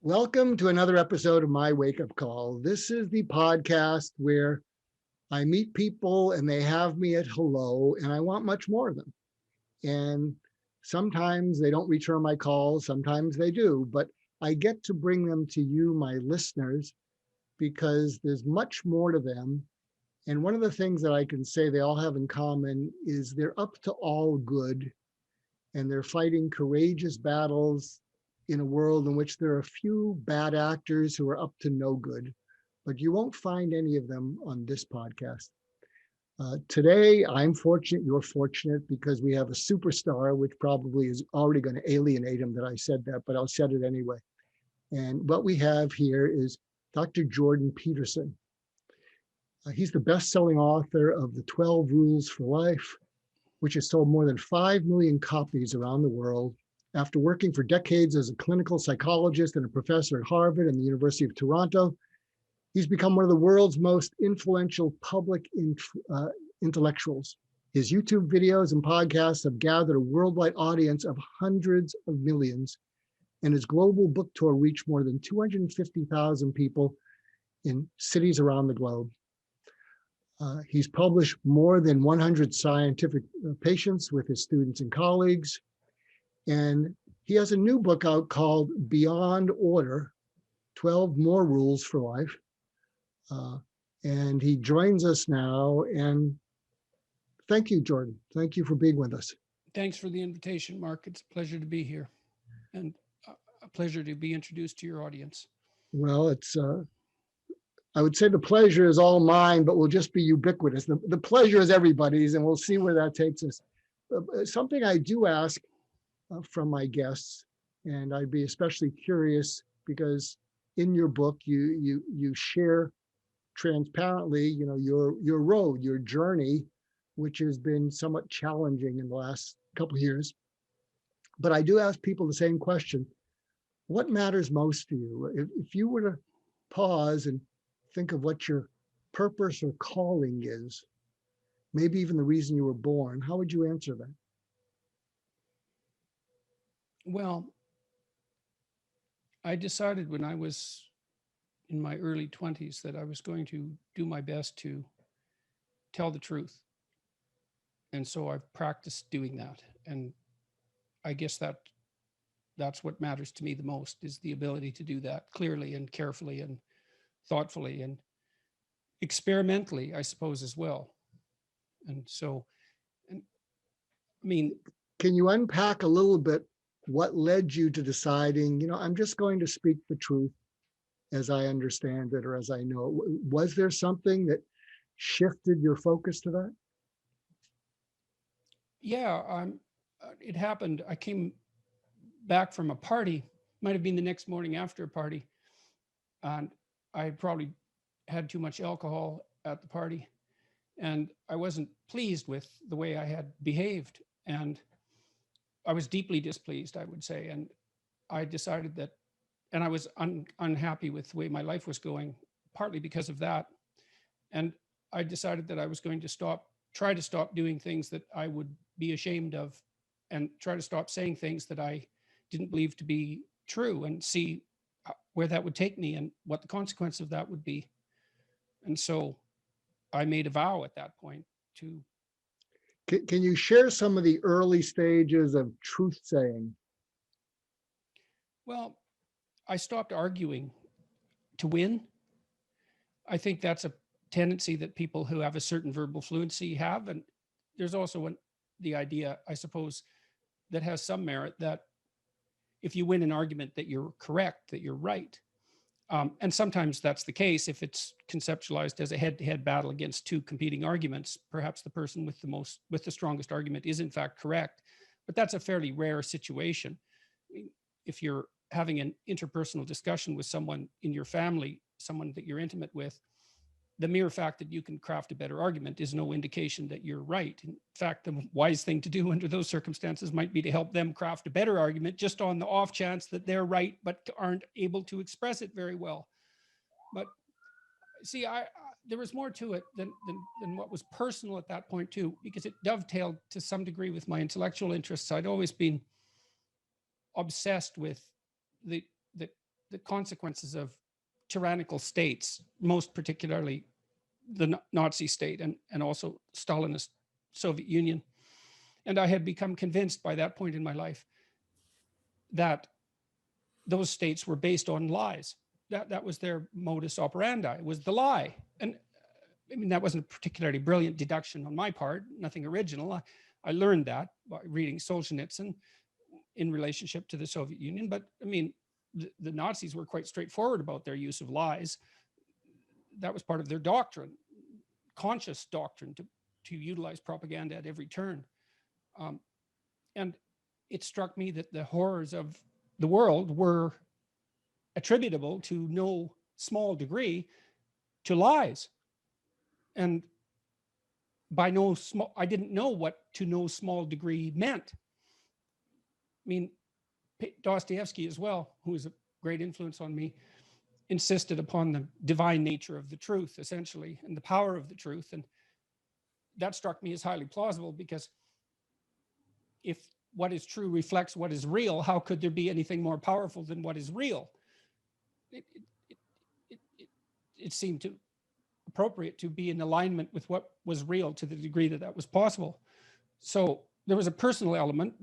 Welcome to another episode of my Wake Up Call. This is the podcast where I meet people and they have me at hello, and I want much more of them. And sometimes they don't return my calls, sometimes they do, but I get to bring them to you, my listeners, because there's much more to them. And one of the things that I can say they all have in common is they're up to all good and they're fighting courageous battles in a world in which there are a few bad actors who are up to no good, but you won't find any of them on this podcast. Today, I'm fortunate, you're fortunate, because we have a superstar, which probably is already going to alienate him that I said that, but I'll said it anyway. And what we have here is Dr. Jordan Peterson. He's the best-selling author of The 12 Rules for Life, which has sold more than 5 million copies around the world. After working for decades as a clinical psychologist and a professor at Harvard and the University of Toronto, he's become one of the world's most influential public intellectuals. His YouTube videos and podcasts have gathered a worldwide audience of hundreds of millions, and his global book tour reached more than 250,000 people in cities around the globe. He's published more than 100 scientific patients with his students and colleagues. And he has a new book out called Beyond Order, 12 More Rules for Life. And he joins us now. And thank you, Jordan. Thank you for being with us. Thanks for the invitation, Mark. It's a pleasure to be here and a pleasure to be introduced to your audience. Well, I would say the pleasure is all mine, but we'll just be ubiquitous. The pleasure is everybody's, and we'll see where that takes us. Something I do ask from my guests, and I'd be especially curious because in your book you share transparently, your road, your journey, which has been somewhat challenging in the last couple of years. But I do ask people the same question: what matters most to you? If you were to pause and think of what your purpose or calling is, maybe even the reason you were born, how would you answer that? Well, I decided when I was in my early 20s that I was going to do my best to tell the truth. And so I've practiced doing that. And I guess that's what matters to me the most, is the ability to do that clearly and carefully and thoughtfully and experimentally, I suppose, as well. And so, I mean, can you unpack a little bit what led you to deciding, I'm just going to speak the truth as I understand it or as I know it? Was there something that shifted your focus to that? Yeah, it happened. I came back from a party, might have been the next morning after a party, and I probably had too much alcohol at the party, and I wasn't pleased with the way I had behaved, and I was deeply displeased, I would say. And I decided that, and I was unhappy with the way my life was going, partly because of that. And I decided that I was going to try to stop doing things that I would be ashamed of, and try to stop saying things that I didn't believe to be true, and see where that would take me and what the consequence of that would be. And so I made a vow at that point to. Can you share some of the early stages of truth saying? Well, I stopped arguing to win. I think that's a tendency that people who have a certain verbal fluency have. And there's also the idea, I suppose, that has some merit, that if you win an argument that you're correct, that you're right. And sometimes that's the case if it's conceptualized as a head-to-head battle against two competing arguments. Perhaps the person with the strongest argument is in fact correct, but that's a fairly rare situation. I mean, if you're having an interpersonal discussion with someone in your family, someone that you're intimate with, the mere fact that you can craft a better argument is no indication that you're right. In fact, the wise thing to do under those circumstances might be to help them craft a better argument, just on the off chance that they're right, but aren't able to express it very well. But see, there was more to it than what was personal at that point too, because it dovetailed to some degree with my intellectual interests. I'd always been obsessed with the the consequences of tyrannical states, most particularly the Nazi state and also Stalinist Soviet Union. And I had become convinced by that point in my life that those states were based on lies. That was their modus operandi, was the lie. And I mean, that wasn't a particularly brilliant deduction on my part, nothing original. I learned that by reading Solzhenitsyn in relationship to the Soviet Union. But I mean, the Nazis were quite straightforward about their use of lies. That was part of their doctrine, conscious doctrine, to utilize propaganda at every turn. And it struck me that the horrors of the world were attributable to no small degree to lies. And by no small, I didn't know what to no small degree meant. I mean, Dostoevsky as well, who is a great influence on me, insisted upon the divine nature of the truth, essentially, and the power of the truth. And that struck me as highly plausible, because if what is true reflects what is real, how could there be anything more powerful than what is real? It seemed to appropriate to be in alignment with what was real to the degree that that was possible. So there was a personal element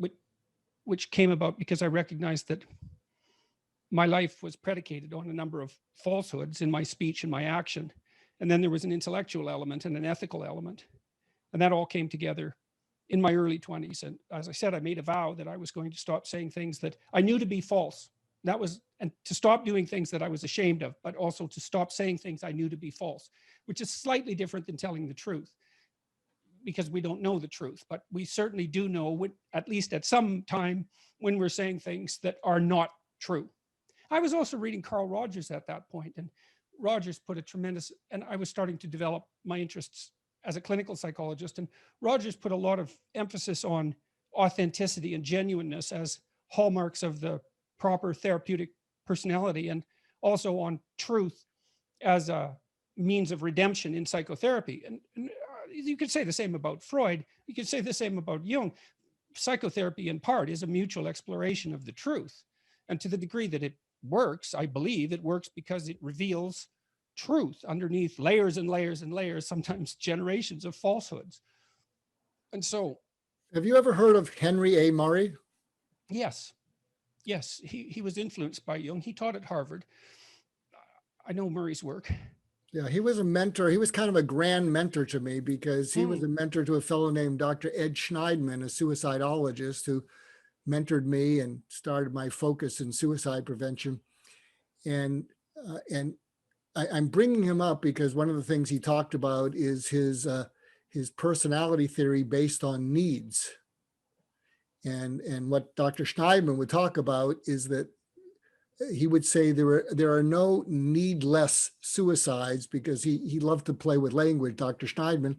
which came about because I recognized that my life was predicated on a number of falsehoods in my speech and my action. And then there was an intellectual element and an ethical element. And that all came together in my early 20s. And as I said, I made a vow that I was going to stop saying things that I knew to be false. That was, and to stop doing things that I was ashamed of, but also to stop saying things I knew to be false, which is slightly different than telling the truth, because we don't know the truth, but we certainly do know, when, at least at some time, when we're saying things that are not true. I was also reading Carl Rogers at that point, and Rogers put a tremendous, and I was starting to develop my interests as a clinical psychologist, and Rogers put a lot of emphasis on authenticity and genuineness as hallmarks of the proper therapeutic personality, and also on truth as a means of redemption in psychotherapy. And you could say the same about Freud. You could say the same about Jung. Psychotherapy, in part, is a mutual exploration of the truth. And to the degree that it works, I believe it works because it reveals truth underneath layers and layers and layers, sometimes generations of falsehoods. And so, have you ever heard of Henry A. Murray? yes, he was influenced by Jung. He taught at Harvard. I know Murray's work. Yeah, he was a mentor. He was kind of a grand mentor to me, because he was a mentor to a fellow named Dr. Ed Schneidman, a suicidologist who mentored me and started my focus in suicide prevention. And I'm bringing him up because one of the things he talked about is his personality theory based on needs. And what Dr. Schneidman would talk about is that he would say there are no needless suicides, because he loved to play with language, Dr. Schneidman.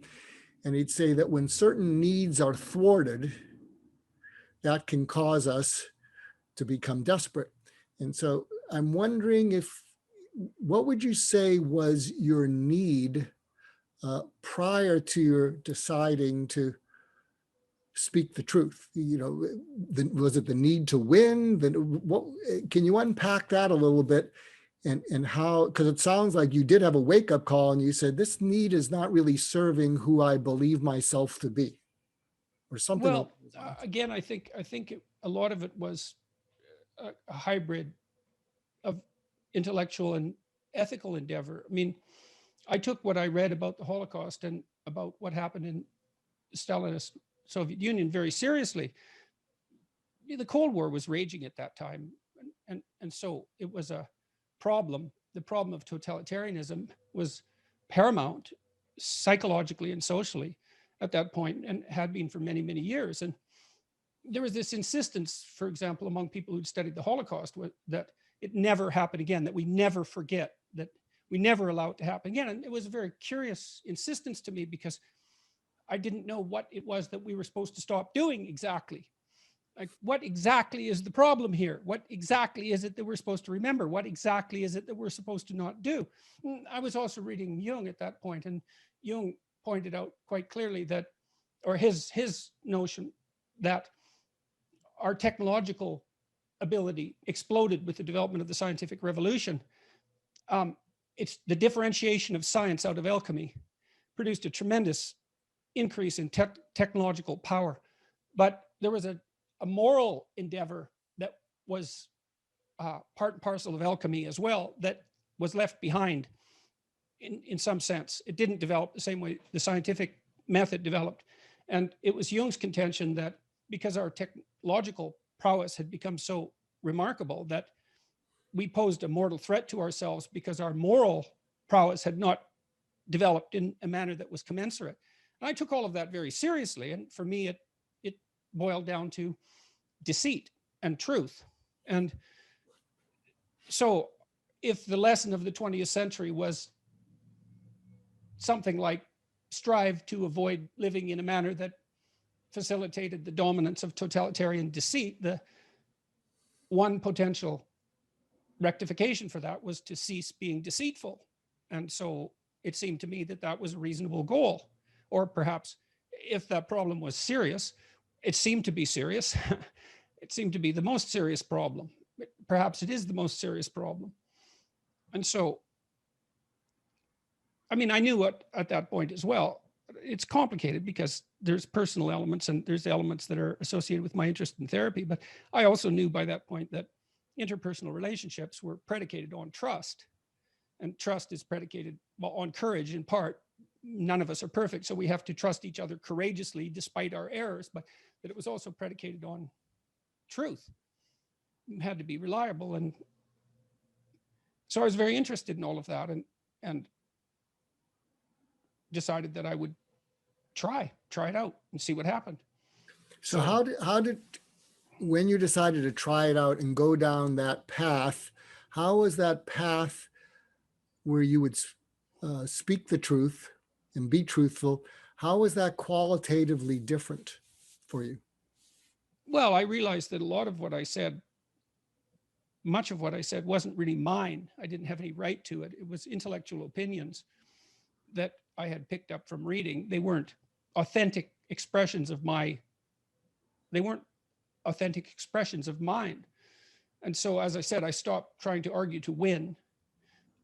And he'd say that when certain needs are thwarted, that can cause us to become desperate. And so I'm wondering what would you say was your need prior to your deciding to speak the truth? You know, was it the need to win? What can you unpack that a little bit, and how? Because it sounds like you did have a wake-up call, and you said this need is not really serving who I believe myself to be, or something. Well, again, I think a lot of it was a hybrid of intellectual and ethical endeavor. I mean, I took what I read about the Holocaust and about what happened in the Stalinist Soviet Union very seriously. The Cold War was raging at that time. And so it was a problem. The problem of totalitarianism was paramount psychologically and socially at that point, and had been for many, many years. And there was this insistence, for example, among people who'd studied the Holocaust, that it never happened again, that we never forget, that we never allow it to happen again. And it was a very curious insistence to me, because I didn't know what it was that we were supposed to stop doing exactly. Like, what exactly is the problem here? What exactly is it that we're supposed to remember? What exactly is it that we're supposed to not do? I was also reading Jung at that point, and Jung pointed out quite clearly that, or his notion that our technological ability exploded with the development of the scientific revolution. It's the differentiation of science out of alchemy produced a tremendous increase in technological power. But there was a moral endeavor that was part and parcel of alchemy as well, that was left behind in some sense. It didn't develop the same way the scientific method developed. And it was Jung's contention that because our technological prowess had become so remarkable, that we posed a mortal threat to ourselves because our moral prowess had not developed in a manner that was commensurate. And I took all of that very seriously. And for me, it boiled down to deceit and truth. And so if the lesson of the 20th century was something like strive to avoid living in a manner that facilitated the dominance of totalitarian deceit, the one potential rectification for that was to cease being deceitful. And so it seemed to me that that was a reasonable goal. Or perhaps if that problem was serious, it seemed to be serious. It seemed to be the most serious problem. Perhaps it is the most serious problem. And so, I mean, I knew at that point as well, it's complicated because there's personal elements and there's elements that are associated with my interest in therapy. But I also knew by that point that interpersonal relationships were predicated on trust. And trust is predicated on courage in part. None of us are perfect, so we have to trust each other courageously despite our errors, but that it was also predicated on truth. It had to be reliable. And so I was very interested in all of that, and decided that I would try it out and see what happened. So how did, when you decided to try it out and go down that path, how was that path where you would speak the truth and be truthful? How was that qualitatively different for you? Well, I realized that a lot of what I said, much of what I said wasn't really mine. I didn't have any right to it. It was intellectual opinions that I had picked up from reading. They weren't authentic expressions of mine. And so, as I said, I stopped trying to argue to win.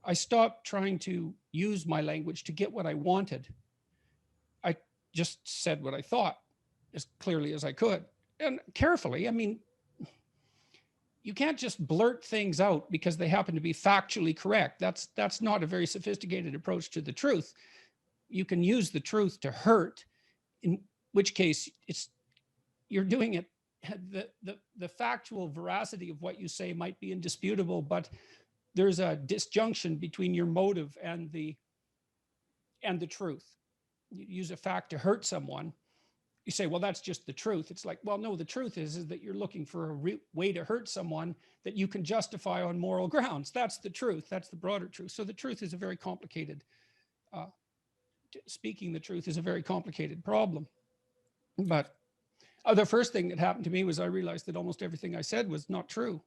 I stopped trying to use my language to get what I wanted. I just said what I thought as clearly as I could, and carefully. I mean, you can't just blurt things out because they happen to be factually correct. That's not a very sophisticated approach to the truth. You can use the truth to hurt, in which case you're doing it. The factual veracity of what you say might be indisputable, but there's a disjunction between your motive and the truth. You use a fact to hurt someone. You say, well, that's just the truth. It's like, well, no, the truth is that you're looking for a way to hurt someone that you can justify on moral grounds. That's the truth. That's the broader truth. So the truth is a very complicated, speaking the truth is a very complicated problem. But the first thing that happened to me was I realized that almost everything I said was not true.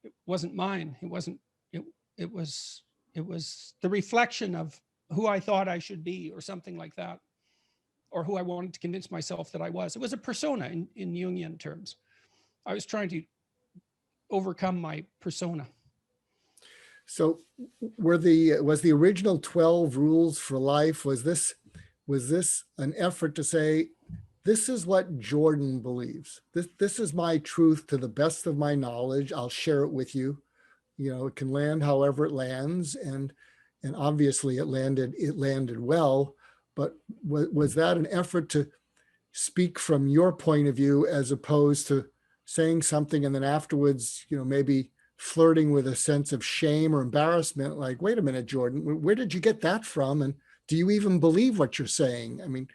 It wasn't mine. It was the reflection of who I thought I should be, or something like that, or who I wanted to convince myself that I was. It was a persona in Jungian terms. I was trying to overcome my persona. So was the original 12 rules for life, was this an effort to say, this is what Jordan believes. This is my truth to the best of my knowledge. I'll share it with you. You know, it can land however it lands, and obviously it landed well. But was that an effort to speak from your point of view as opposed to saying something and then afterwards, you know, maybe flirting with a sense of shame or embarrassment, like, wait a minute, Jordan, where did you get that from? And do you even believe what you're saying? I mean,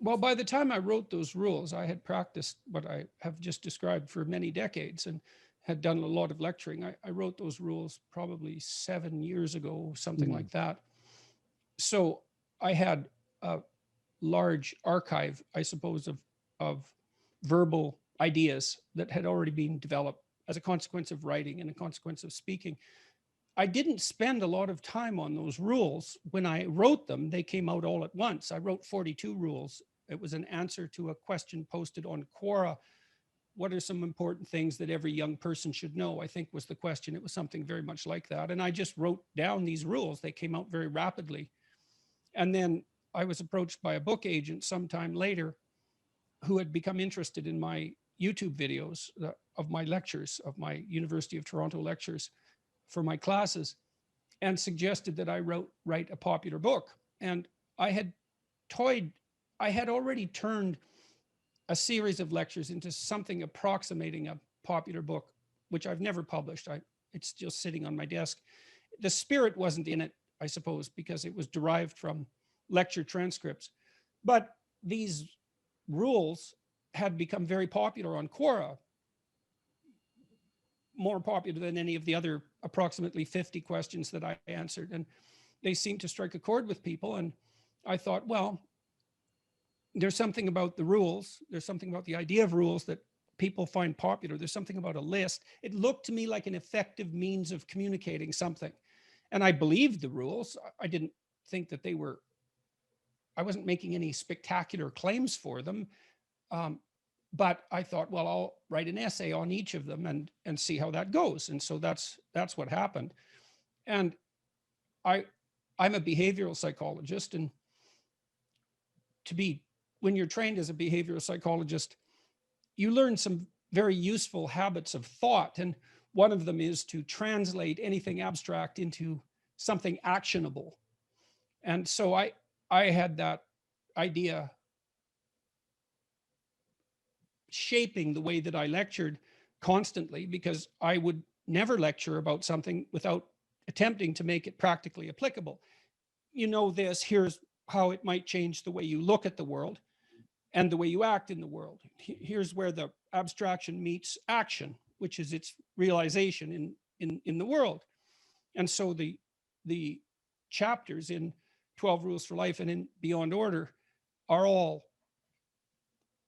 well, by the time I wrote those rules, I had practiced what I have just described for many decades and had done a lot of lecturing. I wrote those rules probably 7 years ago, something like that. So I had a large archive, I suppose, of verbal ideas that had already been developed as a consequence of writing and a consequence of speaking. I didn't spend a lot of time on those rules. When I wrote them, they came out all at once. I wrote 42 rules. It was an answer to a question posted on Quora what are some important things that every young person should know, I think was the question. It was something very much like that. And I just wrote down these rules. They came out very rapidly. And then I was approached by a book agent sometime later who had become interested in my YouTube videos of my lectures, of my University of Toronto lectures for my classes, and suggested that I write a popular book. And I had toyed, I had already turned a series of lectures into something approximating a popular book, which I've never published. It's just sitting on my desk. The spirit wasn't in it, I suppose, because it was derived from lecture transcripts. But these rules had become very popular on Quora, more popular than any of the other approximately 50 questions that I answered. And they seemed to strike a chord with people. And I thought, well, there's something about the rules. There's something about the idea of rules that people find popular. There's something about a list. It looked to me like an effective means of communicating something. And I believed the rules. I didn't think that they were, I wasn't making any spectacular claims for them. But I thought, well, I'll write an essay on each of them and see how that goes. And so that's what happened. And I'm a behavioral psychologist, and when you're trained as a behavioral psychologist, you learn some very useful habits of thought. And one of them is to translate anything abstract into something actionable. And so I had that idea shaping the way that I lectured constantly, because I would never lecture about something without attempting to make it practically applicable. You know this, here's how it might change the way you look at the world and the way you act in the world. Here's where the abstraction meets action, which is its realization in the world. And so the chapters in 12 Rules for Life and in Beyond Order are all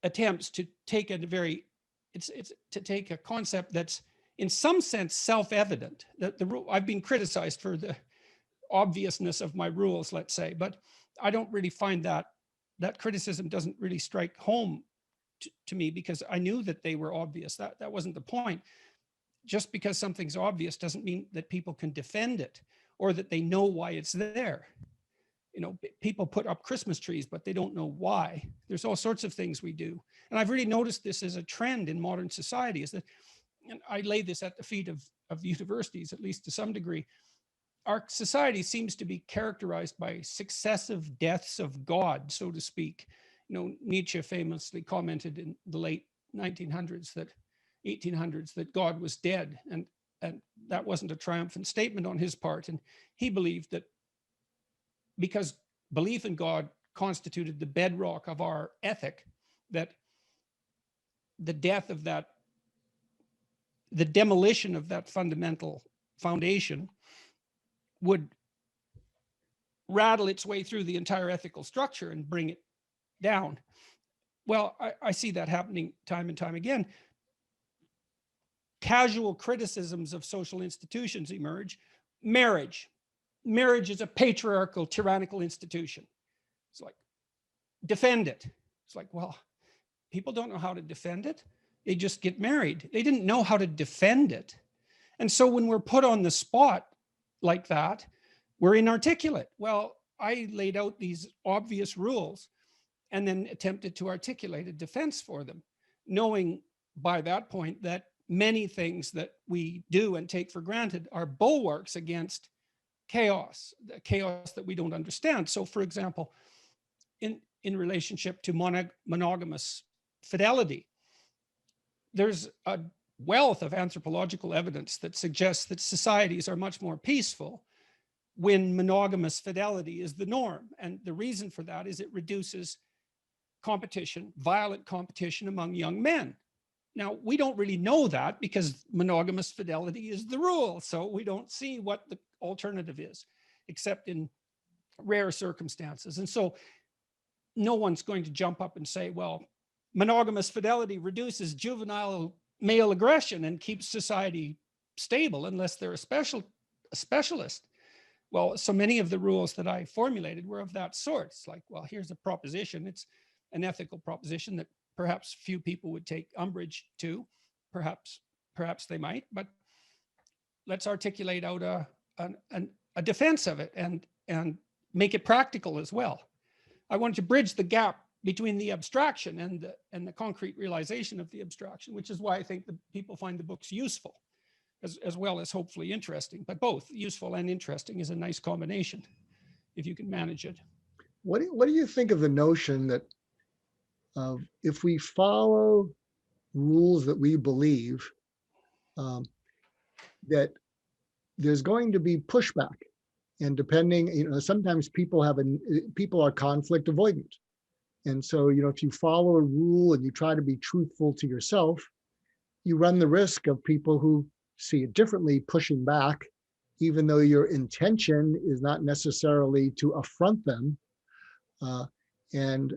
attempts to take it's to take a concept that's in some sense self-evident. That I've been criticized for the obviousness of my rules, let's say, but I don't really find that criticism doesn't really strike home to me, because I knew that they were obvious. That wasn't the point. Just because something's obvious doesn't mean that people can defend it or that they know why it's there. You know, people put up Christmas trees, but they don't know why. There's all sorts of things we do. And I've really noticed this as a trend in modern society, is that, and I lay this at the feet of universities, at least to some degree, our society seems to be characterized by successive deaths of God, so to speak. You know, Nietzsche famously commented in the late 1800s that God was dead, and that wasn't a triumphant statement on his part. And he believed that because belief in God constituted the bedrock of our ethic, that the demolition of that fundamental foundation would rattle its way through the entire ethical structure and bring it down. Well, I see that happening time and time again. Casual criticisms of social institutions emerge. Marriage is a patriarchal, tyrannical institution. It's like, defend it. It's like, well, people don't know how to defend it. They just get married. They didn't know how to defend it. And so when we're put on the spot like that, we're inarticulate. Well, I laid out these obvious rules and then attempted to articulate a defense for them, knowing by that point that many things that we do and take for granted are bulwarks against chaos, the chaos that we don't understand. So, for example, in relationship to monogamous fidelity, there's a wealth of anthropological evidence that suggests that societies are much more peaceful when monogamous fidelity is the norm. And the reason for that is it reduces competition, violent competition among young men. Now, we don't really know that because monogamous fidelity is the rule. So we don't see what the alternative is, except in rare circumstances. And so no one's going to jump up and say, well, monogamous fidelity reduces juvenile male aggression and keeps society stable, unless they're a specialist. Well, so many of the rules that I formulated were of that sort. It's like, well, here's a proposition. It's an ethical proposition that perhaps few people would take umbrage to. Perhaps they might, but let's articulate out a defense of it and make it practical as well. I wanted to bridge the gap between the abstraction and the concrete realization of the abstraction, which is why I think the people find the books useful as well as hopefully interesting. But both useful and interesting is a nice combination if you can manage it. What do you think of the notion that if we follow rules that we believe, that there's going to be pushback, and depending, sometimes people are conflict avoidant, and so if you follow a rule and you try to be truthful to yourself, you run the risk of people who see it differently pushing back, even though your intention is not necessarily to affront them, and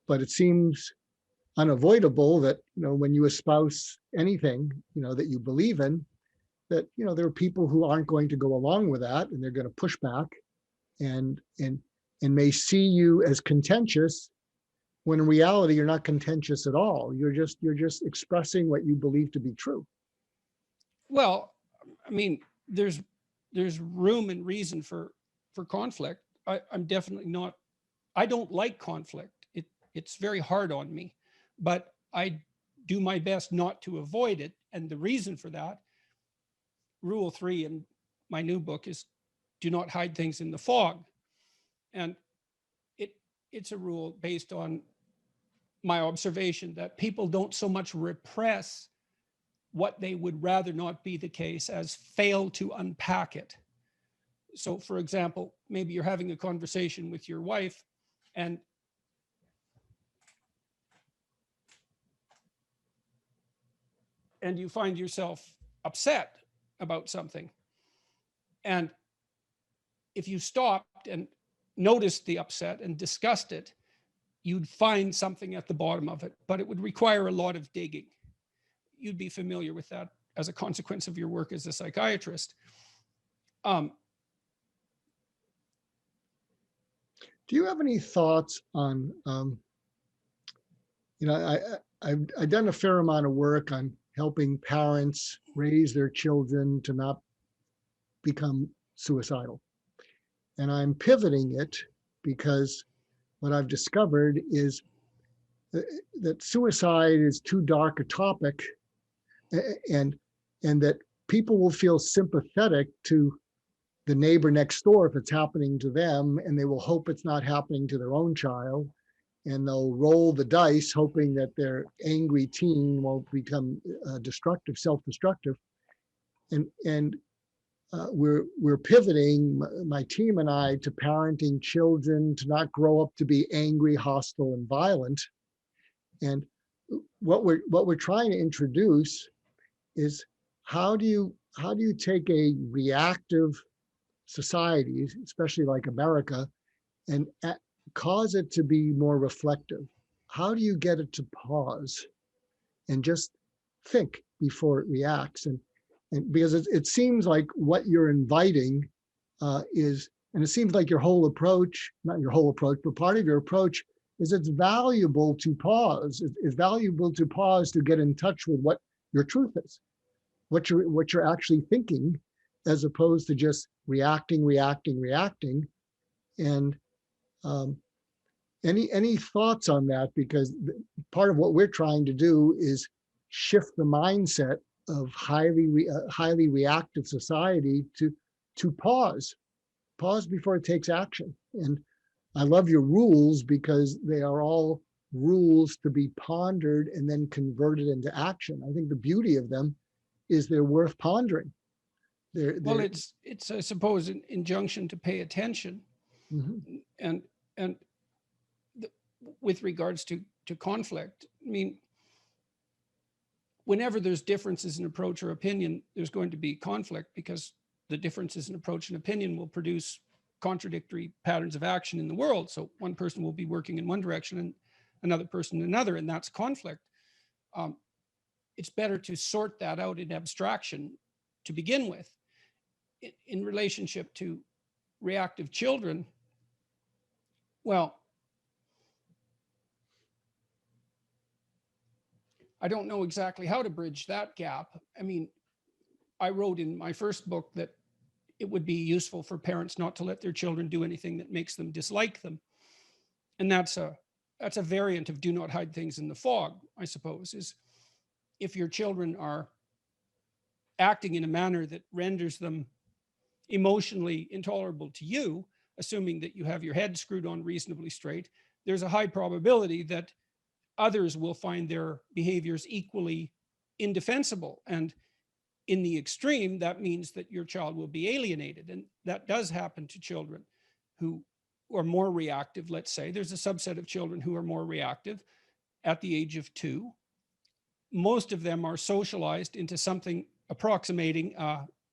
but it seems unavoidable that when you espouse anything that you believe in, that there are people who aren't going to go along with that, and they're going to push back and may see you as contentious, when in reality you're not contentious at all. You're just expressing what you believe to be true. Well, I mean, there's room and reason for conflict. I'm definitely not. I don't like conflict. It's very hard on me, but I do my best not to avoid it. And the reason for that, rule 3 in my new book, is do not hide things in the fog. And it's a rule based on my observation that people don't so much repress what they would rather not be the case as fail to unpack it. So for example, maybe you're having a conversation with your wife and you find yourself upset about something. And if you stopped and noticed the upset and discussed it, you'd find something at the bottom of it, but it would require a lot of digging. You'd be familiar with that as a consequence of your work as a psychiatrist. Do you have any thoughts on, I've done a fair amount of work on helping parents raise their children to not become suicidal. And I'm pivoting it because what I've discovered is that suicide is too dark a topic, and that people will feel sympathetic to the neighbor next door if it's happening to them, and they will hope it's not happening to their own child, and they'll roll the dice hoping that their angry teen won't become destructive, self-destructive. And we're pivoting, my team and I, to parenting children to not grow up to be angry, hostile, and violent. And what we're trying to introduce is how do you take a reactive society, especially like America, and cause it to be more reflective? How do you get it to pause and just think before it reacts? And because it seems like what you're inviting is, and it seems like your whole approach, not your whole approach, but part of your approach is it's valuable to pause. It's valuable to pause to get in touch with what your truth is, what you're actually thinking, as opposed to just reacting. And any thoughts on that? Because part of what we're trying to do is shift the mindset of highly reactive society to pause before it takes action. And I love your rules because they are all rules to be pondered and then converted into action. I think the beauty of them is they're worth pondering. Well, it's I suppose an injunction to pay attention. Mm-hmm. and with regards to conflict, I mean, whenever there's differences in approach or opinion, there's going to be conflict, because the differences in approach and opinion will produce contradictory patterns of action in the world. So one person will be working in one direction and another person in another, and that's conflict. It's better to sort that out in abstraction to begin with. In relationship to reactive children, well, I don't know exactly how to bridge that gap. I mean, I wrote in my first book that it would be useful for parents not to let their children do anything that makes them dislike them. And that's a variant of do not hide things in the fog, I suppose, is if your children are acting in a manner that renders them emotionally intolerable to you, assuming that you have your head screwed on reasonably straight, there's a high probability that others will find their behaviors equally indefensible. And in the extreme, that means that your child will be alienated. And that does happen to children who are more reactive. Let's say there's a subset of children who are more reactive at the age of 2. Most of them are socialized into something approximating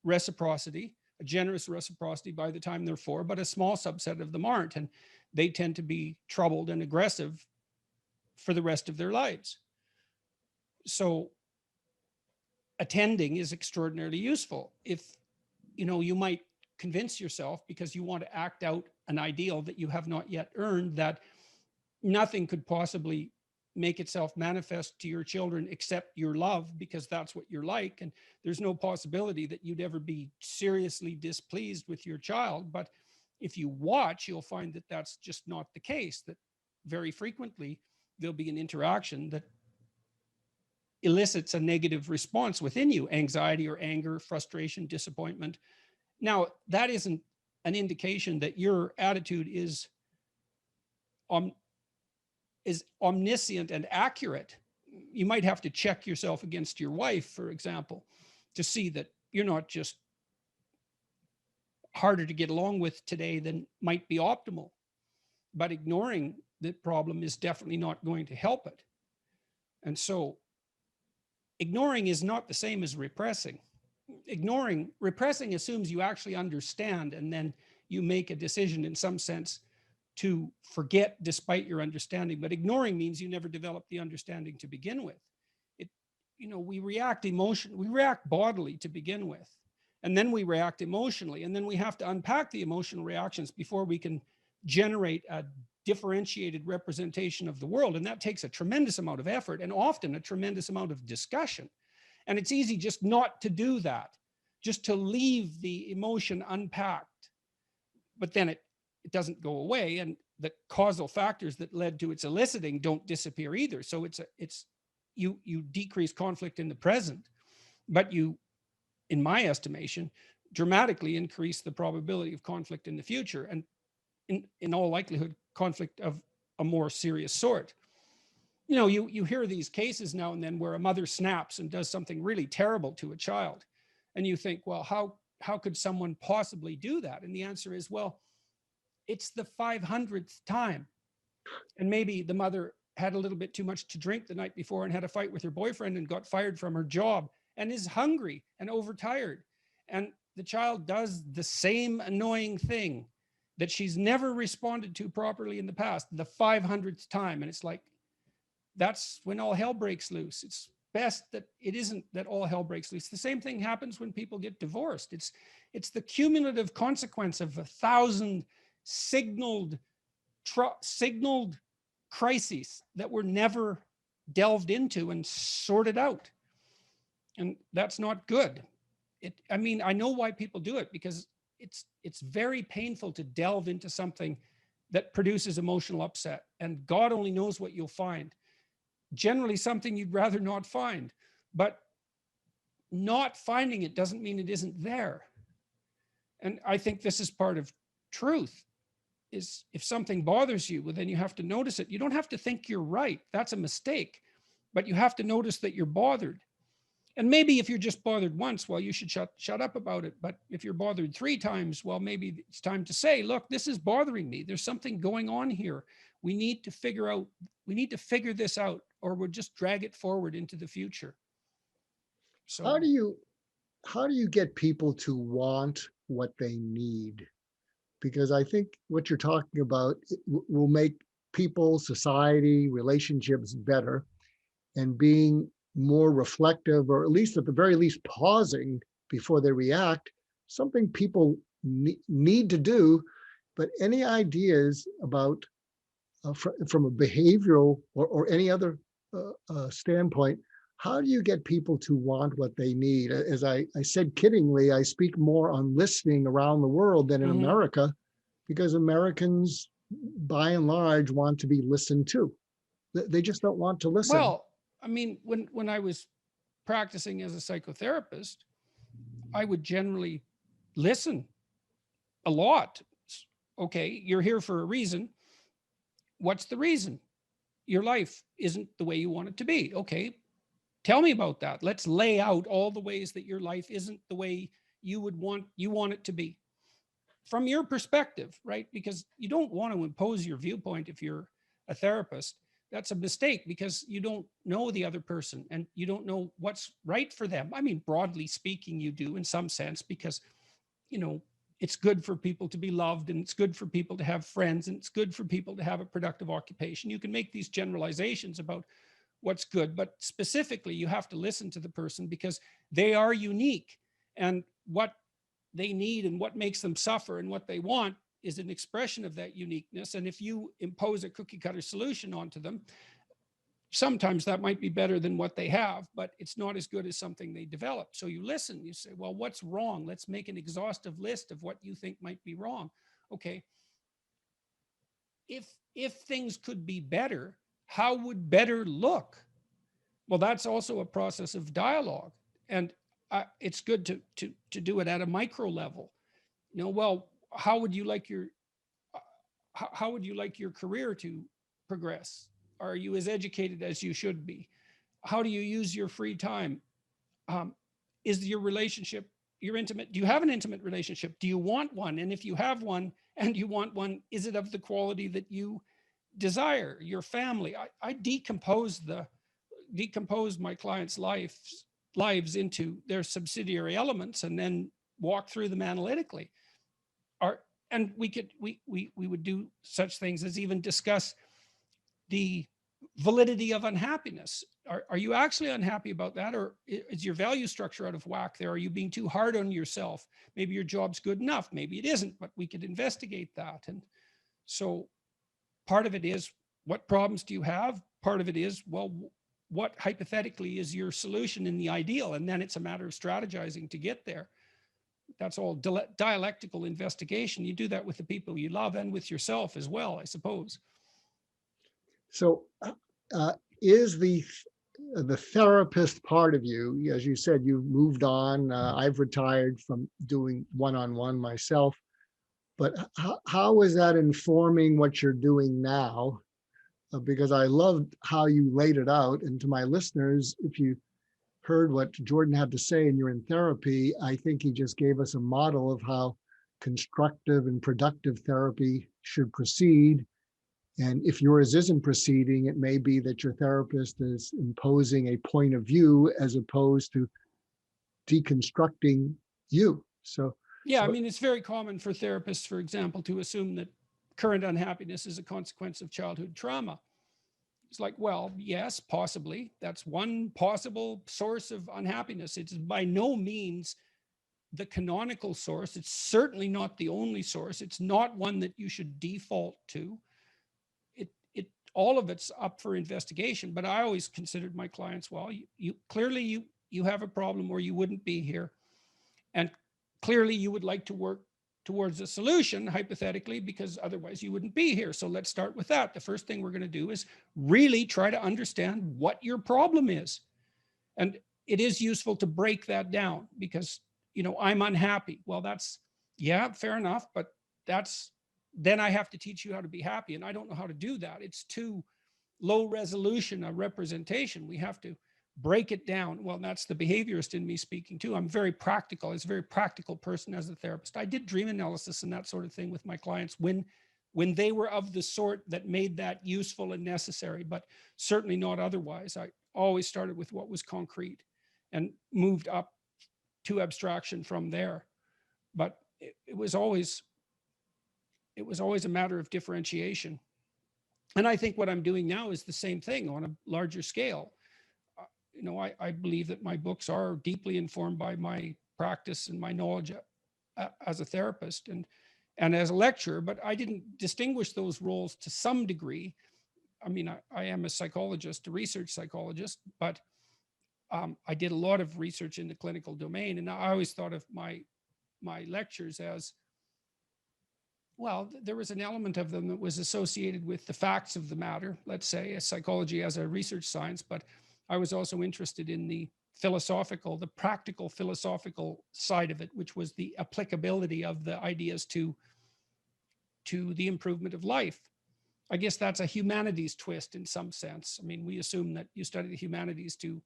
reciprocity, a generous reciprocity by the time they're 4, but a small subset of them aren't. And they tend to be troubled and aggressive for the rest of their lives. So attending is extraordinarily useful. If, you might convince yourself, because you want to act out an ideal that you have not yet earned, that nothing could possibly make itself manifest to your children except your love, because that's what you're like. And there's no possibility that you'd ever be seriously displeased with your child. But if you watch, you'll find that that's just not the case, that very frequently there'll be an interaction that elicits a negative response within you, anxiety or anger, frustration, disappointment. Now, that isn't an indication that your attitude is omniscient and accurate. You might have to check yourself against your wife, for example, to see that you're not just harder to get along with today than might be optimal. But ignoring the problem is definitely not going to help it. And so ignoring is not the same as repressing. Repressing assumes you actually understand, and then you make a decision in some sense to forget despite your understanding. But ignoring means you never develop the understanding to begin with. We react bodily to begin with, and then we react emotionally, and then we have to unpack the emotional reactions before we can generate a differentiated representation of the world. And that takes a tremendous amount of effort, and often a tremendous amount of discussion. And it's easy just not to do that, just to leave the emotion unpacked. But then it doesn't go away, and the causal factors that led to its eliciting don't disappear either. So you decrease conflict in the present, but you, in my estimation, dramatically increase the probability of conflict in the future, and in all likelihood, conflict of a more serious sort. You hear these cases now and then where a mother snaps and does something really terrible to a child, and you think, well, how could someone possibly do that? And the answer is, well, it's the 500th time. And maybe the mother had a little bit too much to drink the night before and had a fight with her boyfriend and got fired from her job and is hungry and overtired. And the child does the same annoying thing that she's never responded to properly in the past, the 500th time. And it's like, that's when all hell breaks loose. It's best that it isn't that all hell breaks loose. The same thing happens when people get divorced. It's the cumulative consequence of 1,000 signaled crises that were never delved into and sorted out. And that's not good. I know why people do it, because it's very painful to delve into something that produces emotional upset, and God only knows what you'll find. Generally something you'd rather not find, but not finding it doesn't mean it isn't there. And I think this is part of truth, is if something bothers you, well, then you have to notice it. You don't have to think you're right. That's a mistake, but you have to notice that you're bothered. And maybe if you're just bothered once, well, you should shut up about it. But if you're bothered 3 times, well, maybe it's time to say, look, this is bothering me. There's something going on here. We need to figure this out, or we'll just drag it forward into the future. So How do you get people to want what they need? Because I think what you're talking about will make people, society, relationships better, and being more reflective, or at least at the very least pausing before they react, something people need to do. But any ideas about from a behavioral or any other standpoint how do you get people to want what they need? As I said kiddingly, I speak more on listening around the world than in Mhm. America, because Americans, by and large, want to be listened to. They just don't want to listen. Well, I mean, when I was practicing as a psychotherapist, I would generally listen a lot. Okay, you're here for a reason. What's the reason? Your life isn't the way you want it to be. Okay, tell me about that. Let's lay out all the ways that your life isn't the way you want it to be from your perspective, right? Because you don't want to impose your viewpoint if you're a therapist. That's a mistake because you don't know the other person and you don't know what's right for them. I mean, broadly speaking, you do in some sense because, you know, it's good for people to be loved and it's good for people to have friends and it's good for people to have a productive occupation. You can make these generalizations about what's good, but specifically, you have to listen to the person because they are unique. And what they need and what makes them suffer and what they want is an expression of that uniqueness. And if you impose a cookie cutter solution onto them, sometimes that might be better than what they have, but it's not as good as something they developed. So you listen, you say, well, what's wrong? Let's make an exhaustive list of what you think might be wrong. Okay. If things could be better, how would better look? Well, that's also a process of dialogue. And it's good to do it at a micro level. You know, well, how would you like your how would you like your career to progress? Are you as educated as you should be? How do you use your free time? Um, is your relationship your intimate? Do you have an intimate relationship? Do you want one? And if you have one and you want one, is it of the quality that you desire? Your family. I decompose my clients' lives into their subsidiary elements and then walk through them analytically. Our, and we would do such things as even discuss the validity of unhappiness. Are you actually unhappy about that, or is your value structure out of whack there? Are you being too hard on yourself? Maybe your job's good enough, maybe it isn't, but we could investigate that. And so part of it is, what problems do you have? Part of it is, well, what hypothetically is your solution in the ideal? And then it's a matter of strategizing to get there. That's all dialectical investigation. You do that with the people you love and with yourself as well, I suppose. So, uh, is the therapist part of you, as you said, you've moved on. I've retired from doing one-on-one myself, but how is that informing what you're doing now? Because I loved how you laid it out. And to my listeners, if you heard what Jordan had to say and you're in therapy, I think he just gave us a model of how constructive and productive therapy should proceed. And if yours isn't proceeding, it may be that your therapist is imposing a point of view as opposed to deconstructing you. So, Yeah, I so mean, it's very common for therapists, for example, to assume that current unhappiness is a consequence of childhood trauma. It's like, well, yes, possibly. That's one possible source of unhappiness. It's by no means the canonical source. It's certainly not the only source. It's not one that you should default to. All of it's up for investigation. But I always considered my clients, well, you clearly you have a problem or you wouldn't be here. And clearly you would like to work towards a solution, hypothetically, because otherwise you wouldn't be here. So let's start with that. The first thing we're going to do is really try to understand what your problem is. And it is useful to break that down because, I'm unhappy. Well, that's, yeah, fair enough. But that's, then I have to teach you how to be happy. And I don't know how to do that. It's too low resolution a representation. We have to break it down. Well, that's the behaviorist in me speaking too. I'm very practical. I was a very practical person as a therapist. I did dream analysis and that sort of thing with my clients when they were of the sort that made that useful and necessary, but certainly not otherwise. I always started with what was concrete and moved up to abstraction from there. But it was always a matter of differentiation. And I think what I'm doing now is the same thing on a larger scale. I believe that my books are deeply informed by my practice and my knowledge as a therapist and as a lecturer, but I didn't distinguish those roles to some degree. I mean, I am a psychologist, a research psychologist, but I did a lot of research in the clinical domain, and I always thought of my lectures as, well, there was an element of them that was associated with the facts of the matter, let's say, as psychology as a research science, but I was also interested in the philosophical, the practical philosophical side of it, which was the applicability of the ideas to the improvement of life. I guess that's a humanities twist in some sense. I mean, we assume that you study the humanities to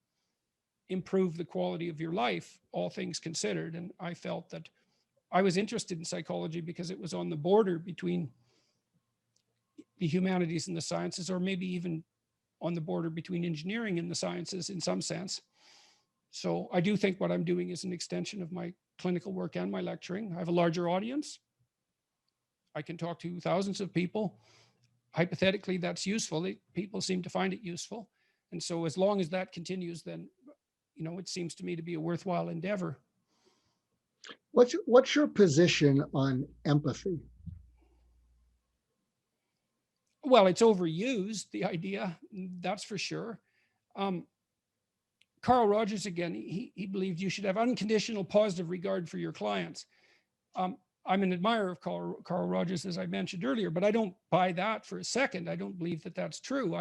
improve the quality of your life, all things considered. And I felt that I was interested in psychology because it was on the border between the humanities and the sciences, or maybe even on the border between engineering and the sciences in some sense. So I do think what I'm doing is an extension of my clinical work and my lecturing. I have a larger audience. I can talk to thousands of people. Hypothetically, that's useful. People seem to find it useful. And so as long as that continues, then, it seems to me to be a worthwhile endeavor. What's your position on empathy? Well, it's overused, the idea, that's for sure. Carl Rogers, again, he believed you should have unconditional positive regard for your clients. I'm an admirer of Carl Rogers, as I mentioned earlier, but I don't buy that for a second. I don't believe that that's true.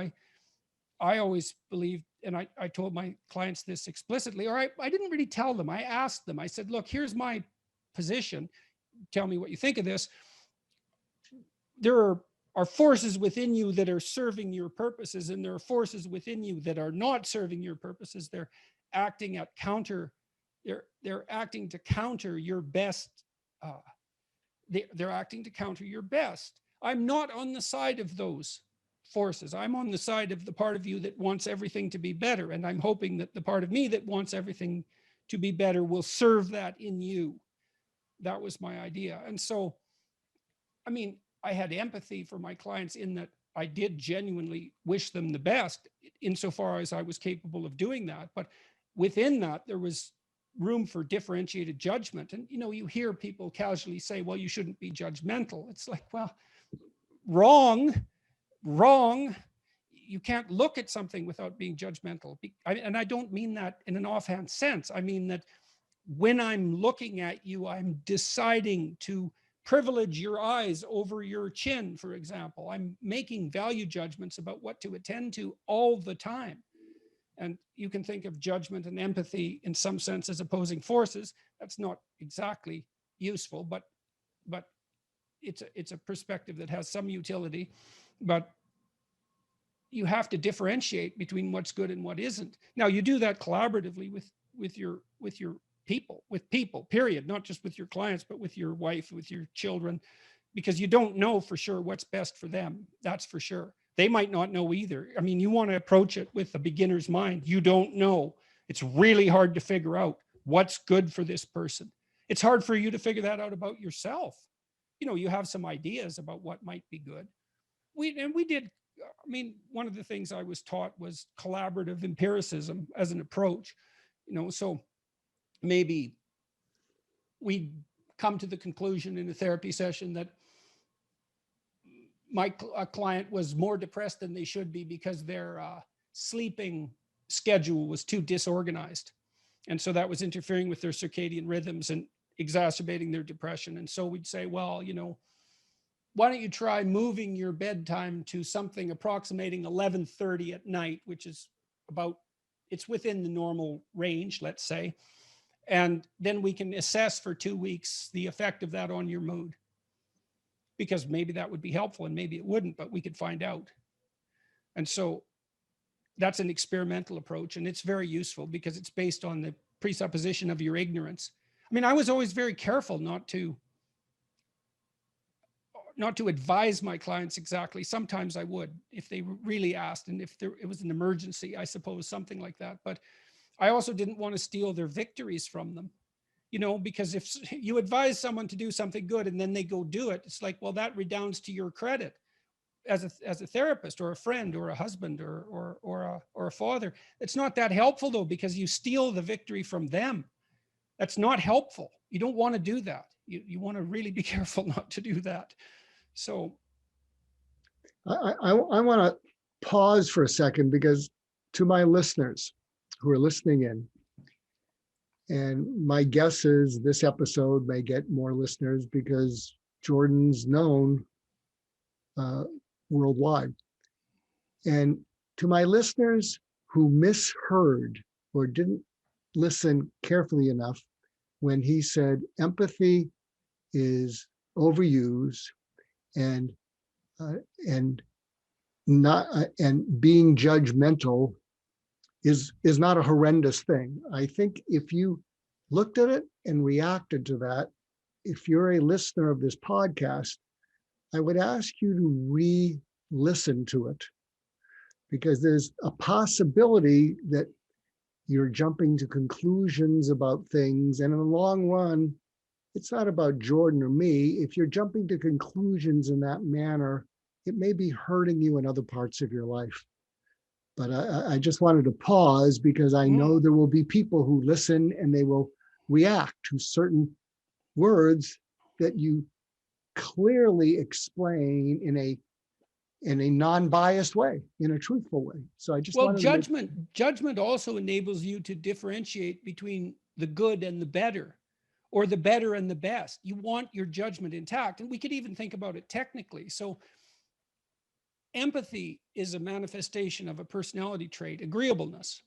I always believed, and I told my clients this explicitly, or I didn't really tell them. I asked them, I said, look, here's my position. Tell me what you think of this. There are forces within you that are serving your purposes, and there are forces within you that are not serving your purposes. They're acting at counter, they're acting to counter your best. They're acting to counter your best. I'm not on the side of those forces. I'm on the side of the part of you that wants everything to be better. And I'm hoping that the part of me that wants everything to be better will serve that in you. That was my idea. And so, I mean, I had empathy for my clients in that I did genuinely wish them the best insofar as I was capable of doing that. But within that, there was room for differentiated judgment. And, you hear people casually say, well, you shouldn't be judgmental. It's like, well, wrong. You can't look at something without being judgmental. And I don't mean that in an offhand sense. I mean that when I'm looking at you, I'm deciding to privilege your eyes over your chin, for example. I'm making value judgments about what to attend to all the time. And you can think of judgment and empathy in some sense as opposing forces. That's not exactly useful, but it's a perspective that has some utility. But you have to differentiate between what's good and what isn't. Now, you do that collaboratively with your people, period, not just with your clients, but with your wife, with your children, because you don't know for sure what's best for them. That's for sure. They might not know either. I mean, you want to approach it with a beginner's mind. You don't know. It's really hard to figure out what's good for this person. It's hard for you to figure that out about yourself. You have some ideas about what might be good. One of the things I was taught was collaborative empiricism as an approach, so maybe we come to the conclusion in a therapy session that a client was more depressed than they should be because their sleeping schedule was too disorganized. And so that was interfering with their circadian rhythms and exacerbating their depression. And so we'd say, well, why don't you try moving your bedtime to something approximating 11:30 at night, which is it's within the normal range, let's say. And then we can assess for 2 weeks the effect of that on your mood. Because maybe that would be helpful and maybe it wouldn't, but we could find out. And so that's an experimental approach, and it's very useful because it's based on the presupposition of your ignorance. I mean, I was always very careful not to advise my clients exactly. Sometimes I would, if they really asked, and if it was an emergency, I suppose, something like that. But I also didn't want to steal their victories from them, because if you advise someone to do something good and then they go do it, it's like, well, that redounds to your credit as a therapist or a friend or a husband or a father. It's not that helpful though, because you steal the victory from them. That's not helpful. You don't want to do that. You want to really be careful not to do that. So I want to pause for a second, because to my listeners who are listening in. And my guess is this episode may get more listeners because Jordan's known worldwide. And to my listeners who misheard or didn't listen carefully enough when he said empathy is overused and and not and being judgmental is not a horrendous thing. I think if you looked at it and reacted to that, if you're a listener of this podcast, I would ask you to re-listen to it, because there's a possibility that you're jumping to conclusions about things. And in the long run, it's not about Jordan or me. If you're jumping to conclusions in that manner, it may be hurting you in other parts of your life. But I just wanted to pause because I know there will be people who listen and they will react to certain words that you clearly explain in a non-biased way, in a truthful way. So I just Well, wanted judgment also enables you to differentiate between the good and the better, or the better and the best. You want your judgment intact. And we could even think about it technically. So empathy is a manifestation of a personality trait, agreeableness.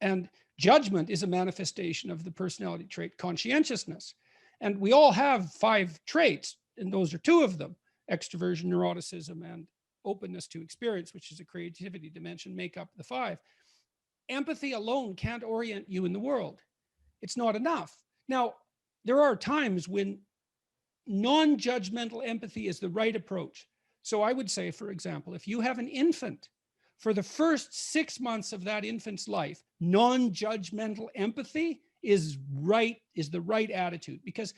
And judgment is a manifestation of the personality trait, conscientiousness. And we all have 5 traits, and those are 2 of them: extroversion, neuroticism, and openness to experience, which is a creativity dimension, make up the 5. Empathy alone can't orient you in the world. It's not enough. Now, there are times when non-judgmental empathy is the right approach. So I would say, for example, if you have an infant, for the first 6 months of that infant's life, non-judgmental empathy is the right attitude, because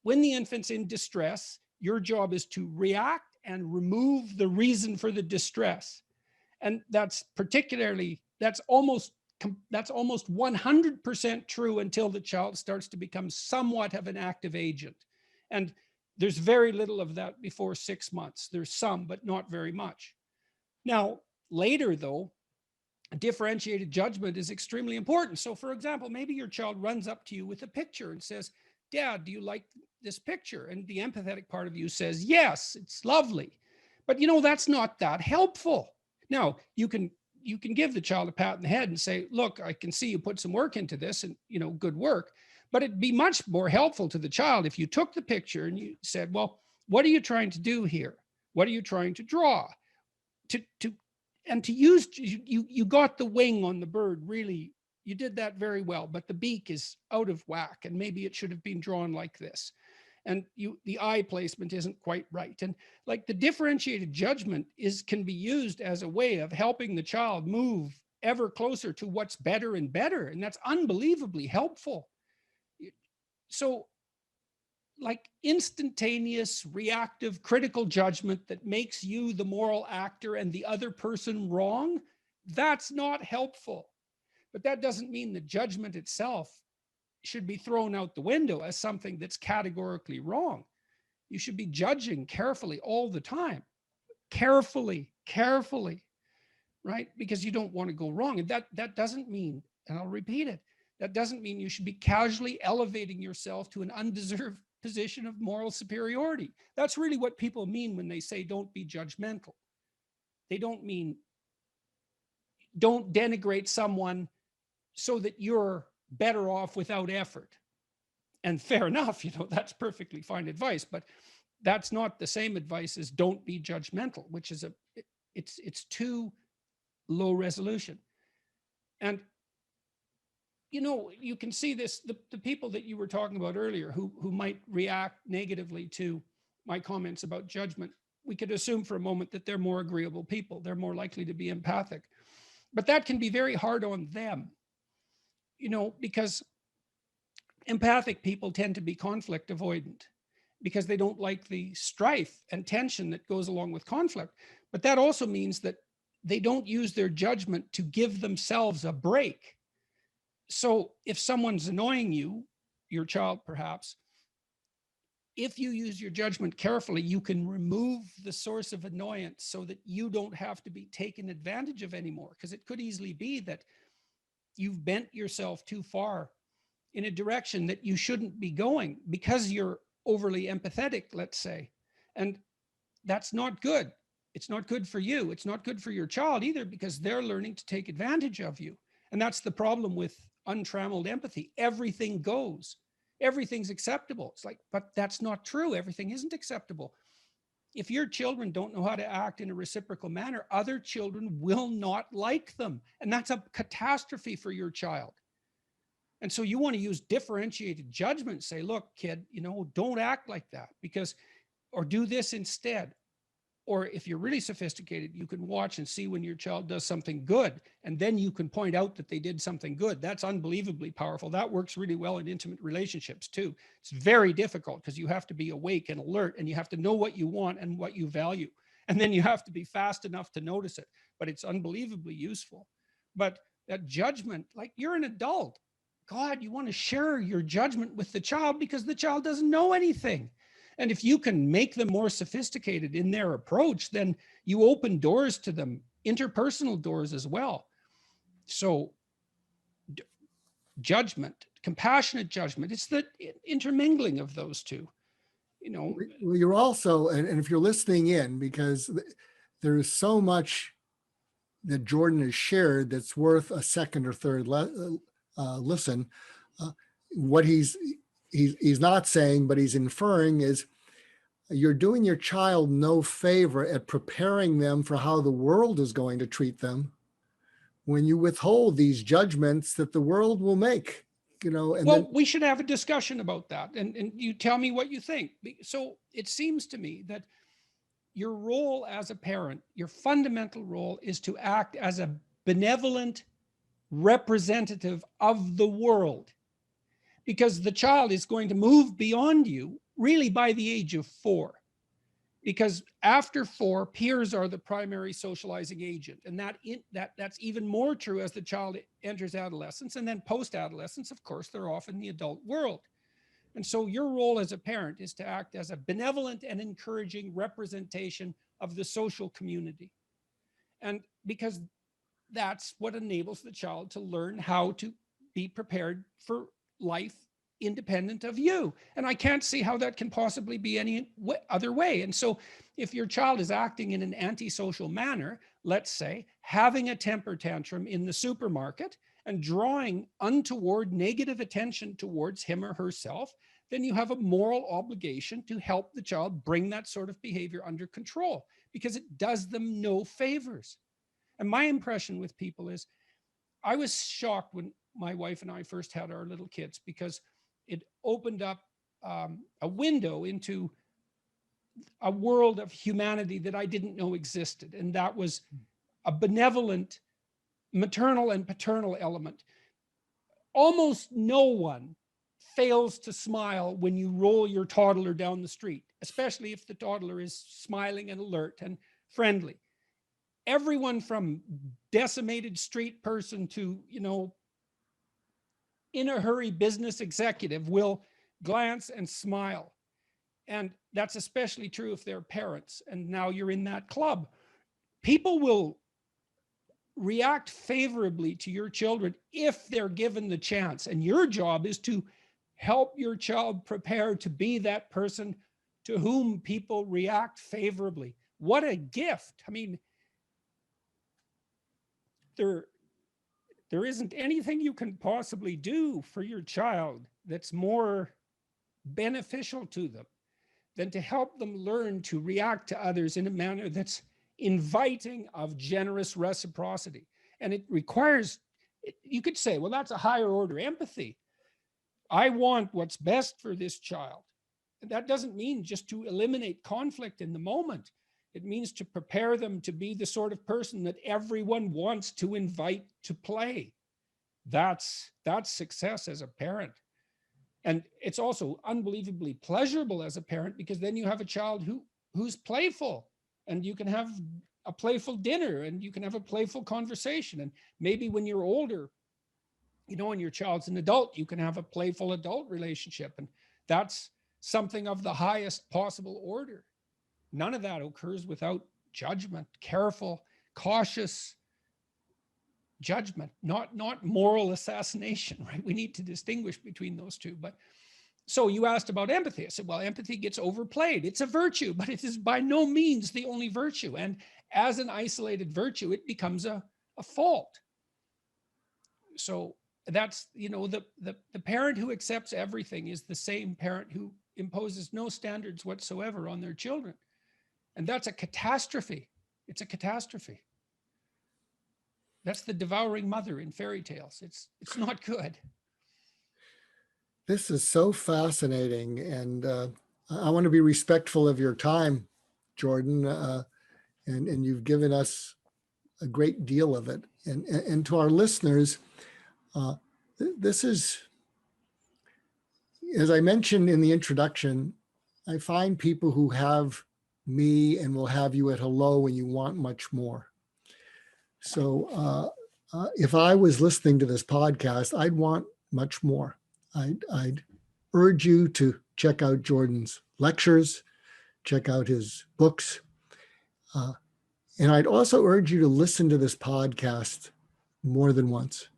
when the infant's in distress, your job is to react and remove the reason for the distress. And that's almost 100% true until the child starts to become somewhat of an active agent. And there's very little of that before 6 months. There's some, but not very much. Now, later though, differentiated judgment is extremely important. So for example, maybe your child runs up to you with a picture and says, "Dad, do you like this picture?" And the empathetic part of you says, "Yes, it's lovely." But that's not that helpful. Now, you can give the child a pat on the head and say, "Look, I can see you put some work into this, and good work." But it'd be much more helpful to the child if you took the picture and you said, "Well, what are you trying to do here? What are you trying to draw?" You got the wing on the bird, really, you did that very well, but the beak is out of whack, and maybe it should have been drawn like this. And the eye placement isn't quite right. And like, the differentiated judgment can be used as a way of helping the child move ever closer to what's better and better. And that's unbelievably helpful. So like, instantaneous, reactive, critical judgment that makes you the moral actor and the other person wrong, that's not helpful. But that doesn't mean the judgment itself should be thrown out the window as something that's categorically wrong. You should be judging carefully all the time. Carefully, right? Because you don't want to go wrong. And that doesn't mean, and I'll repeat it, that doesn't mean you should be casually elevating yourself to an undeserved position of moral superiority. That's really what people mean when they say don't be judgmental. They don't mean don't denigrate someone so that you're better off without effort. And fair enough, that's perfectly fine advice, but that's not the same advice as don't be judgmental, which is it's too low resolution. And you can see this, the people that you were talking about earlier who might react negatively to my comments about judgment, we could assume for a moment that they're more agreeable people. They're more likely to be empathic. But that can be very hard on them, because empathic people tend to be conflict avoidant because they don't like the strife and tension that goes along with conflict. But that also means that they don't use their judgment to give themselves a break. So if someone's annoying you, your child perhaps, if you use your judgment carefully, you can remove the source of annoyance so that you don't have to be taken advantage of anymore. Because it could easily be that you've bent yourself too far in a direction that you shouldn't be going because you're overly empathetic, let's say. And that's not good. It's not good for you. It's not good for your child either, because they're learning to take advantage of you. And that's the problem with untrammeled empathy. Everything goes, everything's acceptable. It's like, but that's not true. Everything isn't acceptable. If your children don't know how to act in a reciprocal manner, other children will not like them. And that's a catastrophe for your child. And so you want to use differentiated judgment, say, look, kid, don't act like that, because, or do this instead. Or if you're really sophisticated, you can watch and see when your child does something good, and then you can point out that they did something good. That's unbelievably powerful. That works really well in intimate relationships too. It's very difficult because you have to be awake and alert, and you have to know what you want and what you value. And then you have to be fast enough to notice it. But it's unbelievably useful. But that judgment, like, you're an adult. God, you want to share your judgment with the child because the child doesn't know anything. And if you can make them more sophisticated in their approach, then you open doors to them, interpersonal doors as well. So judgment, compassionate judgment, it's the intermingling of those two. Well, you're also, and if you're listening in, because there is so much that Jordan has shared that's worth a second or third listen. What he's not saying, but he's inferring is you're doing your child no favor at preparing them for how the world is going to treat them when you withhold these judgments that the world will make. And well, we should have a discussion about that, and you tell me what you think. So it seems to me that your role as a parent, your fundamental role, is to act as a benevolent representative of the world, because the child is going to move beyond you really by the age of 4. Because after 4, peers are the primary socializing agent, and that's even more true as the child enters adolescence. And then post-adolescence, of course, they're off in the adult world. And so your role as a parent is to act as a benevolent and encouraging representation of the social community. And because that's what enables the child to learn how to be prepared for life independent of you. And I can't see how that can possibly be any other way. And so if your child is acting in an antisocial manner, let's say having a temper tantrum in the supermarket and drawing untoward negative attention towards him or herself, then you have a moral obligation to help the child bring that sort of behavior under control, because it does them no favors. And my impression with people is, I was shocked when my wife and I first had our little kids, because it opened up a window into a world of humanity that I didn't know existed. And that was a benevolent maternal and paternal element. Almost no one fails to smile when you roll your toddler down the street, especially if the toddler is smiling and alert and friendly. Everyone from decimated street person to, in a hurry business executive will glance and smile. And that's especially true if they're parents. And now you're in that club. People will react favorably to your children if they're given the chance. And your job is to help your child prepare to be that person to whom people react favorably. What a gift. I mean, there isn't anything you can possibly do for your child that's more beneficial to them than to help them learn to react to others in a manner that's inviting of generous reciprocity. And it requires, you could say, well, that's a higher order empathy. I want what's best for this child. And that doesn't mean just to eliminate conflict in the moment. It means to prepare them to be the sort of person that everyone wants to invite to play. That's success as a parent. And it's also unbelievably pleasurable as a parent, because then you have a child who's playful, and you can have a playful dinner, and you can have a playful conversation. And maybe when you're older, and your child's an adult, you can have a playful adult relationship. And that's something of the highest possible order. None of that occurs without judgment, careful, cautious judgment, not moral assassination, right? We need to distinguish between those two. But so you asked about empathy. I said, well, empathy gets overplayed. It's a virtue, but it is by no means the only virtue. And as an isolated virtue, it becomes a fault. So that's, the parent who accepts everything is the same parent who imposes no standards whatsoever on their children. And that's a catastrophe. It's a catastrophe. That's the devouring mother in fairy tales. It's not good. This is so fascinating, and I want to be respectful of your time, Jordan, and you've given us a great deal of it. And to our listeners, this is, as I mentioned in the introduction, I find people who have me and will have you at hello when you want much more. So if I was listening to this podcast, I'd want much more. I'd urge you to check out Jordan's lectures, check out his books. And I'd also urge you to listen to this podcast more than once.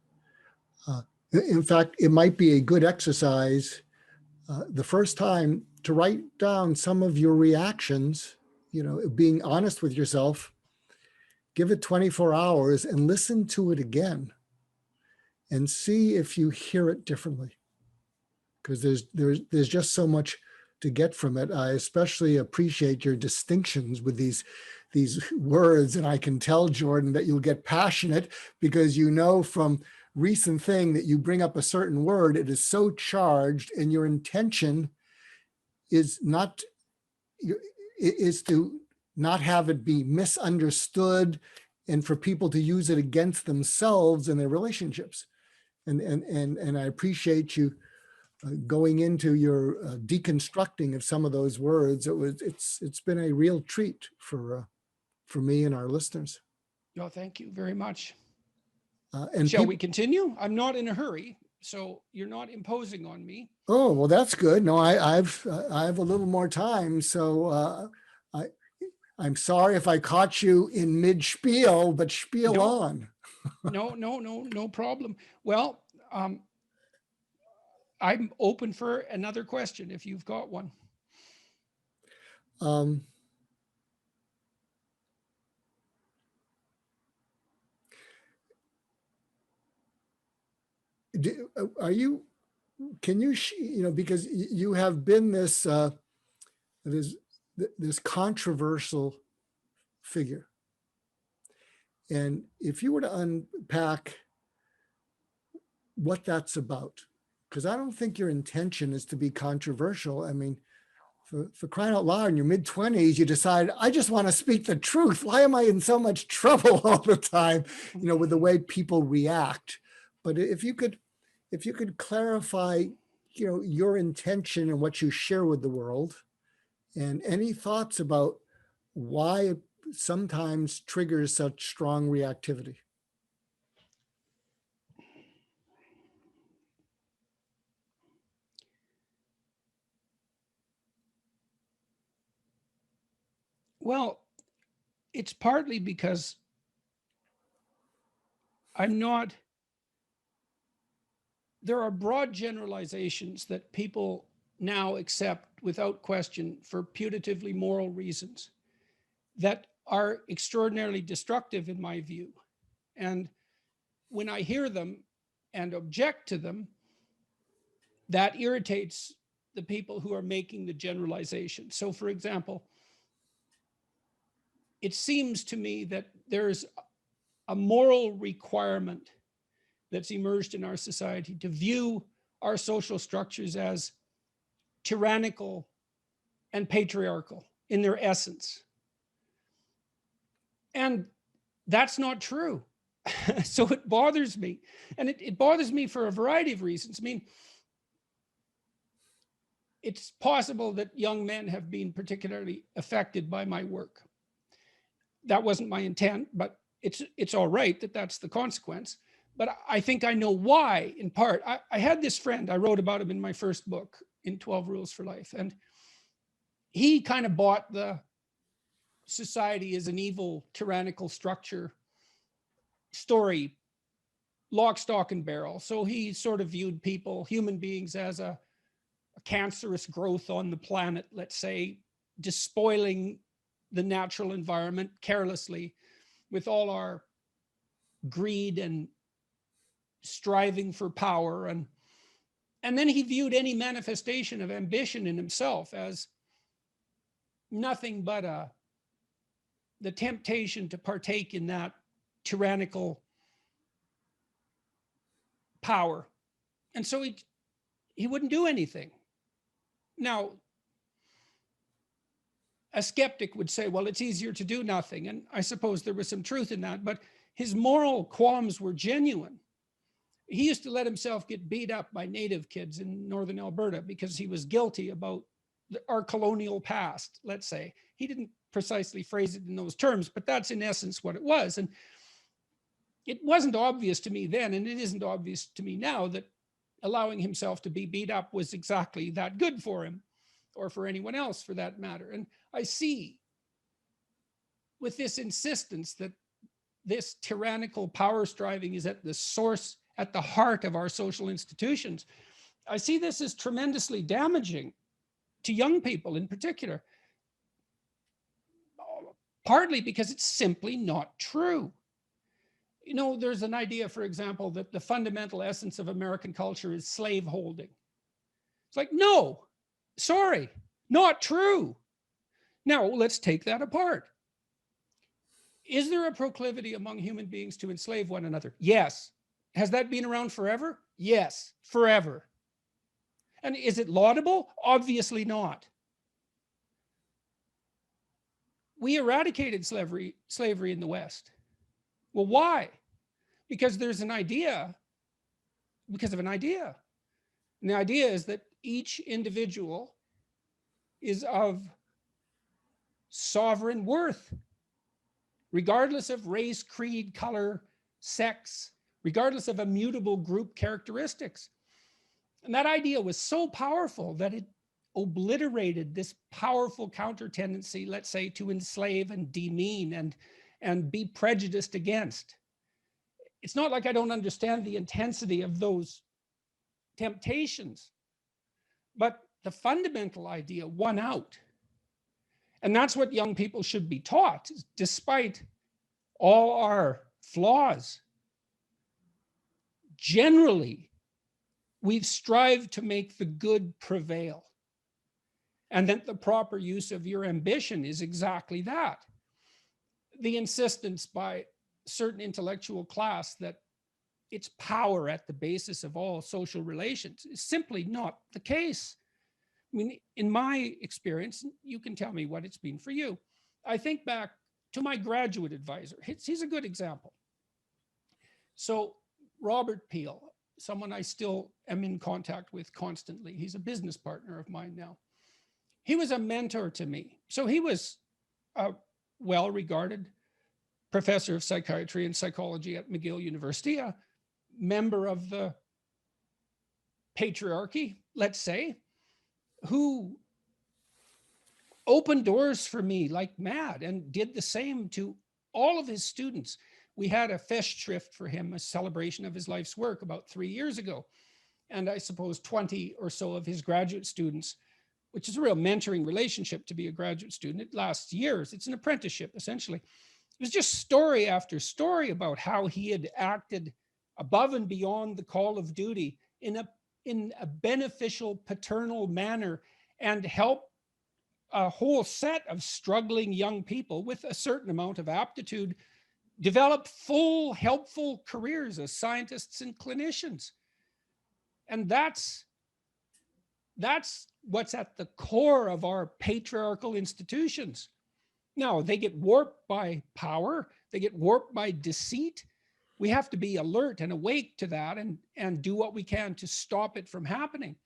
In fact, it might be a good exercise the first time to write down some of your reactions, being honest with yourself. Give it 24 hours and listen to it again and see if you hear it differently. Because there's just so much to get from it. I especially appreciate your distinctions with these words. And I can tell, Jordan, that you'll get passionate because from recent thing that you bring up a certain word, it is so charged, and your intention is to not have it be misunderstood and for people to use it against themselves in their relationships. And I appreciate you going into your deconstructing of some of those words. It's been a real treat for me and our listeners. Oh, thank you very much. And shall we continue? I'm not in a hurry, so you're not imposing on me. Oh, well, that's good. No, I have a little more time, so I'm sorry if I caught you in mid spiel, but spiel on. No problem. Well, I'm open for another question if you've got one. Can you, because you have been this controversial figure. And if you were to unpack what that's about, because I don't think your intention is to be controversial. I mean, for crying out loud, in your mid-20s, you decide, I just want to speak the truth. Why am I in so much trouble all the time, with the way people react? But if you could clarify, your intention and what you share with the world, and any thoughts about why it sometimes triggers such strong reactivity. Well, it's partly because there are broad generalizations that people now accept without question for putatively moral reasons that are extraordinarily destructive in my view. And when I hear them and object to them, that irritates the people who are making the generalization. So, for example, it seems to me that there's a moral requirement that's emerged in our society to view our social structures as tyrannical and patriarchal in their essence. And that's not true. So it bothers me. And it bothers me for a variety of reasons. I mean, it's possible that young men have been particularly affected by my work. That wasn't my intent, but it's all right that that's the consequence. But I think I know why, in part. I had this friend, I wrote about him in my first book, in 12 Rules for Life. And he kind of bought the society as an evil, tyrannical structure story lock, stock, and barrel. So he sort of viewed people, human beings, as a cancerous growth on the planet, let's say, despoiling the natural environment carelessly with all our greed and striving for power. And then he viewed any manifestation of ambition in himself as nothing but the temptation to partake in that tyrannical power. And so he wouldn't do anything. Now, a skeptic would say, well, it's easier to do nothing. And I suppose there was some truth in that, but his moral qualms were genuine. He used to let himself get beat up by native kids in northern Alberta because he was guilty about our colonial past, let's say. He didn't precisely phrase it in those terms, but that's in essence what it was. And it wasn't obvious to me then, and it isn't obvious to me now, that allowing himself to be beat up was exactly that good for him, or for anyone else for that matter. And I see with this insistence that this tyrannical power striving is at the source, at the heart of our social institutions, I see this as tremendously damaging to young people in particular, partly because it's simply not true. You know, there's an idea, for example, that the fundamental essence of American culture is slaveholding. It's like, no, sorry, not true. Now, let's take that apart. Is there a proclivity among human beings to enslave one another? Yes. Has that been around forever? Yes, forever. And is it laudable? Obviously not. We eradicated slavery in the West. Well, why? Because there's an idea, because of an idea. And the idea is that each individual is of sovereign worth, regardless of race, creed, color, sex, regardless of immutable group characteristics. And that idea was so powerful that it obliterated this powerful counter tendency, let's say, to enslave and demean and be prejudiced against. It's not like I don't understand the intensity of those temptations, but the fundamental idea won out. And that's what young people should be taught, despite all our flaws. Generally, we've strived to make the good prevail. And that the proper use of your ambition is exactly that. The insistence by certain intellectual class that it's power at the basis of all social relations is simply not the case. I mean, in my experience, you can tell me what it's been for you. I think back to my graduate advisor. He's a good example. So Robert Peel, someone I still am in contact with constantly. He's a business partner of mine now. He was a mentor to me. So he was a well-regarded professor of psychiatry and psychology at McGill University, a member of the patriarchy, let's say, who opened doors for me like mad and did the same to all of his students. We had a Festschrift for him, a celebration of his life's work, about 3 years ago. And I suppose 20 or so of his graduate students, which is a real mentoring relationship to be a graduate student. It lasts years. It's an apprenticeship, essentially. It was just story after story about how he had acted above and beyond the call of duty in a beneficial, paternal manner and helped a whole set of struggling young people with a certain amount of aptitude develop full, helpful careers as scientists and clinicians. And that's what's at the core of our patriarchal institutions. Now, they get warped by power, they get warped by deceit. We have to be alert and awake to that and do what we can to stop it from happening.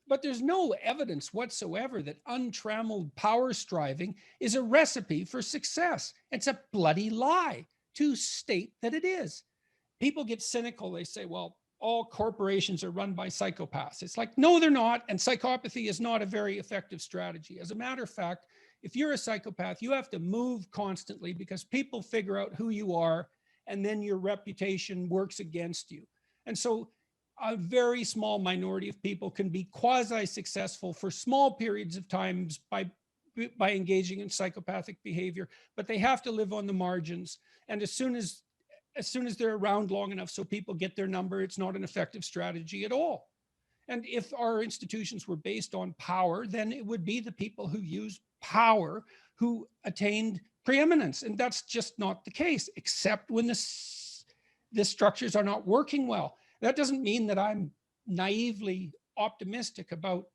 But there's no evidence whatsoever that untrammeled power striving is a recipe for success. It's a bloody lie to state that it is. People get cynical. They say, well, all corporations are run by psychopaths. It's like, no, they're not. And psychopathy is not a very effective strategy. As a matter of fact, if you're a psychopath, you have to move constantly because people figure out who you are and then your reputation works against you. And so a very small minority of people can be quasi-successful for small periods of times by engaging in psychopathic behavior, but they have to live on the margins. And as soon as they're around long enough so people get their number, it's not an effective strategy at all. And if our institutions were based on power, then it would be the people who use power who attained preeminence. And that's just not the case, except when the structures are not working well. That doesn't mean that I'm naively optimistic about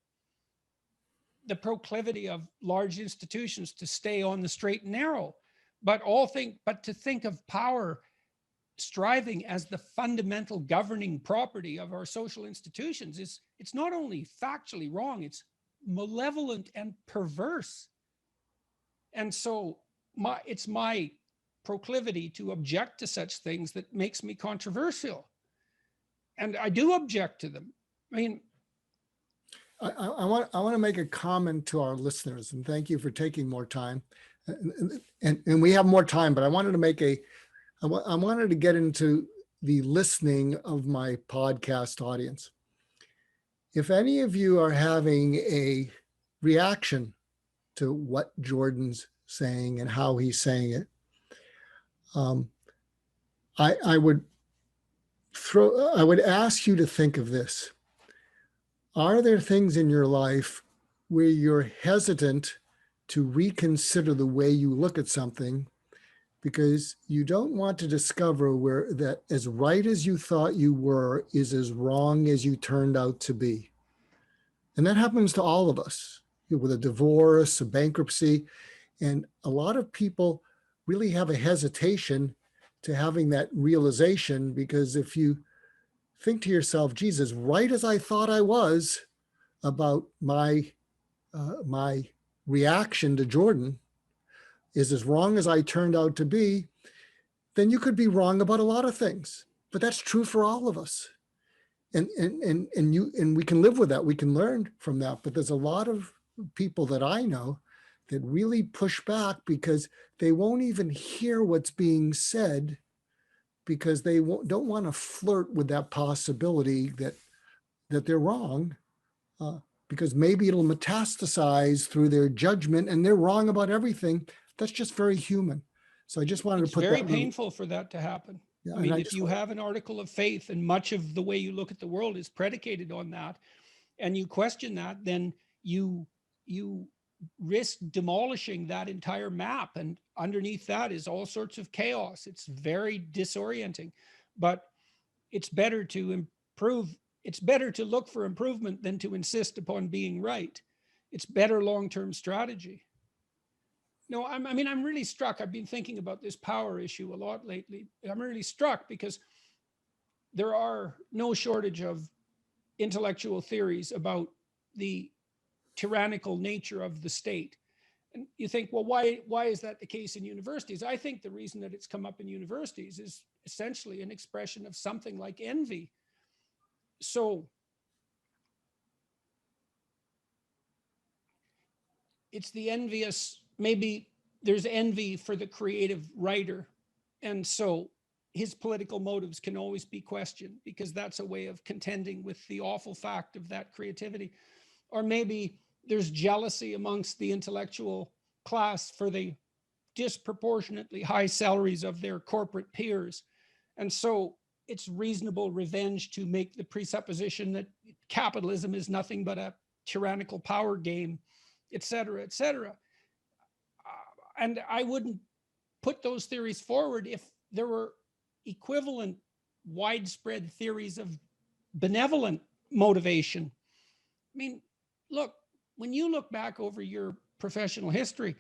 the proclivity of large institutions to stay on the straight and narrow, but to think of power striving as the fundamental governing property of our social institutions it's not only factually wrong, it's malevolent and perverse. And so it's my proclivity to object to such things that makes me controversial. And I do object to them. I mean, I want to make a comment to our listeners, and thank you for taking more time. And we have more time, but I wanted to get into the listening of my podcast audience. If any of you are having a reaction to what Jordan's saying and how he's saying it, I would ask you to think of this. Are there things in your life where you're hesitant to reconsider the way you look at something because you don't want to discover where that as right as you thought you were is as wrong as you turned out to be? And that happens to all of us with a divorce, a bankruptcy. And a lot of people really have a hesitation to having that realization, because if you think to yourself, Jesus, right as I thought I was about my reaction to Jordan is as wrong as I turned out to be, then you could be wrong about a lot of things. But that's true for all of us. And we can live with that. We can learn from that. But there's a lot of people that I know that really push back because they won't even hear what's being said, because they don't want to flirt with that possibility that they're wrong, because maybe it'll metastasize through their judgment and they're wrong about everything. That's just very human. So I just wanted to put that. It's very painful for that to happen. Yeah, I mean, if you have an article of faith and much of the way you look at the world is predicated on that, and you question that, then you risk demolishing that entire map. And underneath that is all sorts of chaos. It's very disorienting, but it's better to improve. It's better to look for improvement than to insist upon being right. It's better long-term strategy. No, I'm really struck. I've been thinking about this power issue a lot lately. I'm really struck because there are no shortage of intellectual theories about the tyrannical nature of the state. And you think, well, why is that the case in universities? I think the reason that it's come up in universities is essentially an expression of something like envy. So it's the envious, maybe there's envy for the creative writer. And so his political motives can always be questioned because that's a way of contending with the awful fact of that creativity. Or maybe there's jealousy amongst the intellectual class for the disproportionately high salaries of their corporate peers. And so it's reasonable revenge to make the presupposition that capitalism is nothing but a tyrannical power game, et cetera, et cetera. And I wouldn't put those theories forward if there were equivalent widespread theories of benevolent motivation. I mean, look, when you look back over your professional history,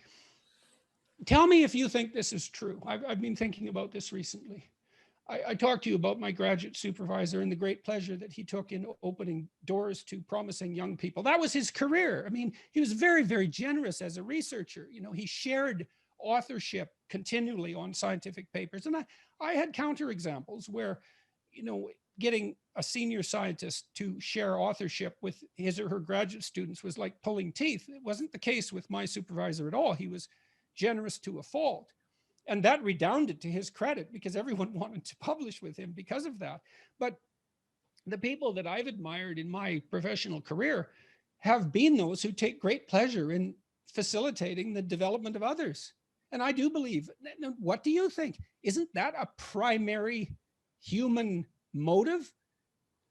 tell me if you think this is true. I've been thinking about this recently. I talked to you about my graduate supervisor and the great pleasure that he took in opening doors to promising young people. That was his career. I mean, he was very, very generous as a researcher. You know, he shared authorship continually on scientific papers. And I had counterexamples where, you know, getting a senior scientist to share authorship with his or her graduate students was like pulling teeth. It wasn't the case with my supervisor at all. He was generous to a fault. And that redounded to his credit because everyone wanted to publish with him because of that. But the people that I've admired in my professional career have been those who take great pleasure in facilitating the development of others. And I do believe, what do you think? Isn't that a primary human motive?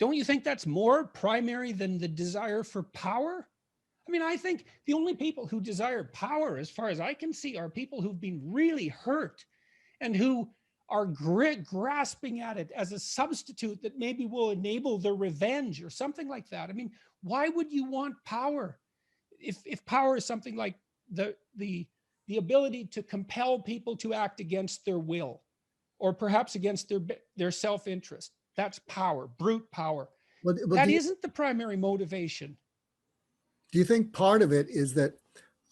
Don't you think that's more primary than the desire for power? I mean, I think the only people who desire power, as far as I can see, are people who've been really hurt and who are grasping at it as a substitute that maybe will enable their revenge or something like that. I mean, why would you want power? If power is something like the ability to compel people to act against their will, or perhaps against their self-interest, that's power, brute power. Well, That isn't the primary motivation. do you think part of it is that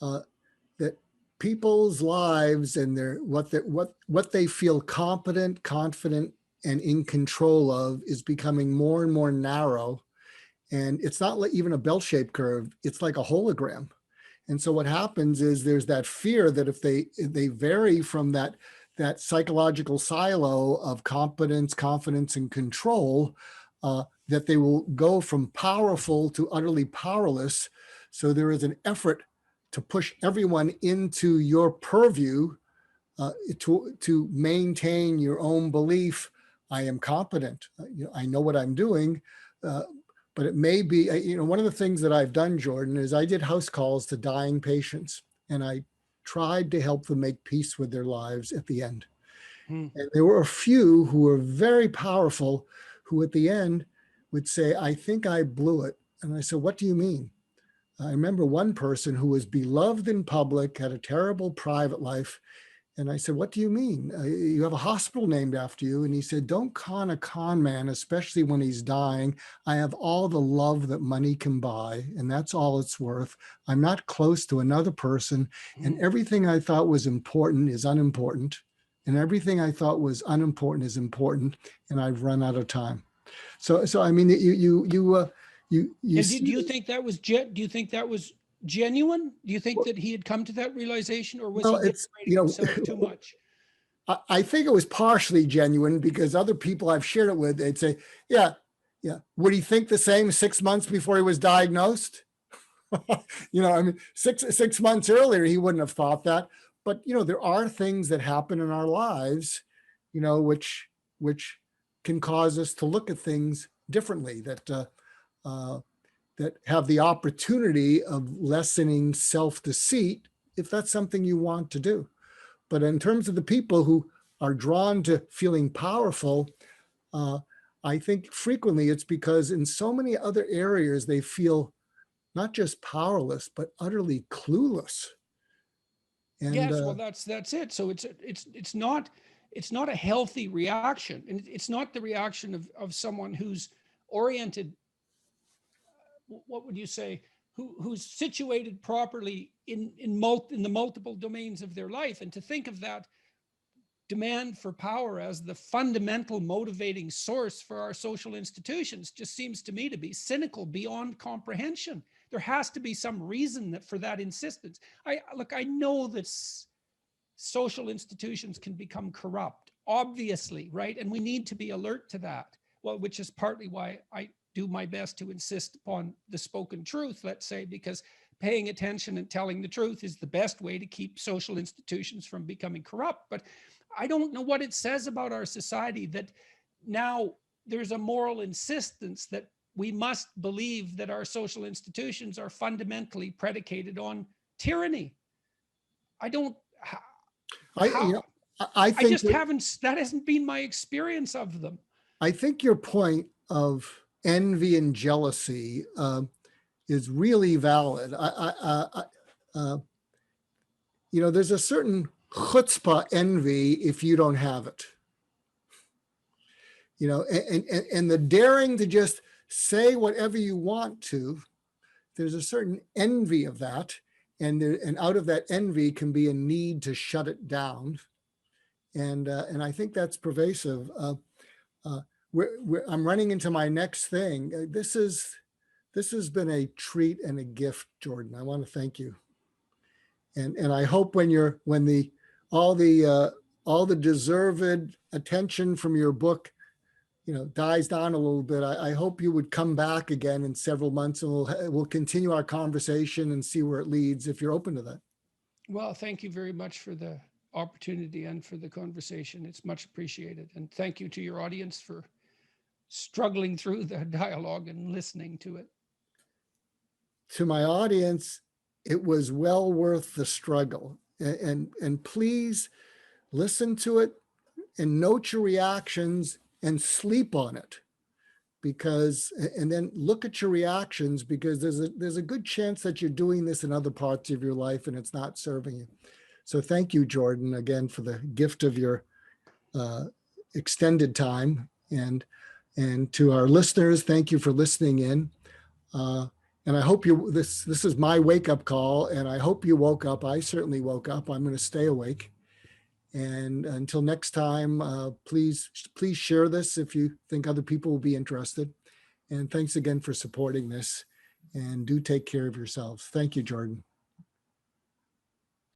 that people's lives and what they feel competent, confident, and in control of is becoming more and more narrow, and it's not like even a bell-shaped curve; it's like a hologram. And so what happens is there's that fear that if they vary from that psychological silo of competence, confidence, and control, that they will go from powerful to utterly powerless. So there is an effort to push everyone into your purview, to maintain your own belief. I am competent. I know what I'm doing. But it may be, one of the things that I've done, Jordan, is I did house calls to dying patients, and I tried to help them make peace with their lives at the end. And there were a few who were very powerful, who at the end would say, I think I blew it. And I said, what do you mean? I remember one person who was beloved in public, had a terrible private life. And I said, what do you mean? You have a hospital named after you. And he said, don't con a con man, especially when he's dying. I have all the love that money can buy, and that's all it's worth. I'm not close to another person. And everything I thought was important is unimportant. And everything I thought was unimportant is important. And I've run out of time. So I mean, you do you think that was genuine? Do you think that he had come to that realization, or was he denigrating himself too much? I think it was partially genuine, because other people I've shared it with, they'd say, yeah. Would he think the same 6 months before he was diagnosed? I mean, six months earlier, he wouldn't have thought that. But, there are things that happen in our lives, which can cause us to look at things differently, that have the opportunity of lessening self-deceit, if that's something you want to do. But in terms of the people who are drawn to feeling powerful, I think frequently it's because in so many other areas they feel not just powerless, but utterly clueless. And yes, well, that's it. So it's not a healthy reaction, and it's not the reaction of someone who's oriented, what would you say, who's situated properly in the multiple domains of their life. And to think of that demand for power as the fundamental motivating source for our social institutions just seems to me to be cynical beyond comprehension. There has to be some reason for that insistence. I know that social institutions can become corrupt, obviously, right? And we need to be alert to that. Well, which is partly why I do my best to insist upon the spoken truth, let's say, because paying attention and telling the truth is the best way to keep social institutions from becoming corrupt. But I don't know what it says about our society that now there's a moral insistence that we must believe that our social institutions are fundamentally predicated on tyranny. I don't. I think just haven't. That hasn't been my experience of them. I think your point of envy and jealousy is really valid. There's a certain chutzpah envy if you don't have it. And the daring to just say whatever you want to, there's a certain envy of that. And out of that envy can be a need to shut it down. And I think that's pervasive. I'm running into my next thing. This has been a treat and a gift, Jordan. I want to thank you. And I hope when all the all the deserved attention from your book, dies down a little bit, I hope you would come back again in several months, and we'll continue our conversation and see where it leads, if you're open to that. Well, thank you very much for the opportunity and for the conversation. It's much appreciated. And thank you to your audience for struggling through the dialogue and listening to it. To my audience, it was well worth the struggle. And please listen to it and note your reactions and sleep on it, and then look at your reactions, because there's a good chance that you're doing this in other parts of your life and it's not serving you. So thank you, Jordan, again, for the gift of your extended time. And to our listeners, thank you for listening in. And I hope this is my wake-up call, and I hope you woke up. I certainly woke up. I'm going to stay awake. And until next time, please share this if you think other people will be interested. And thanks again for supporting this. And do take care of yourselves. Thank you, Jordan.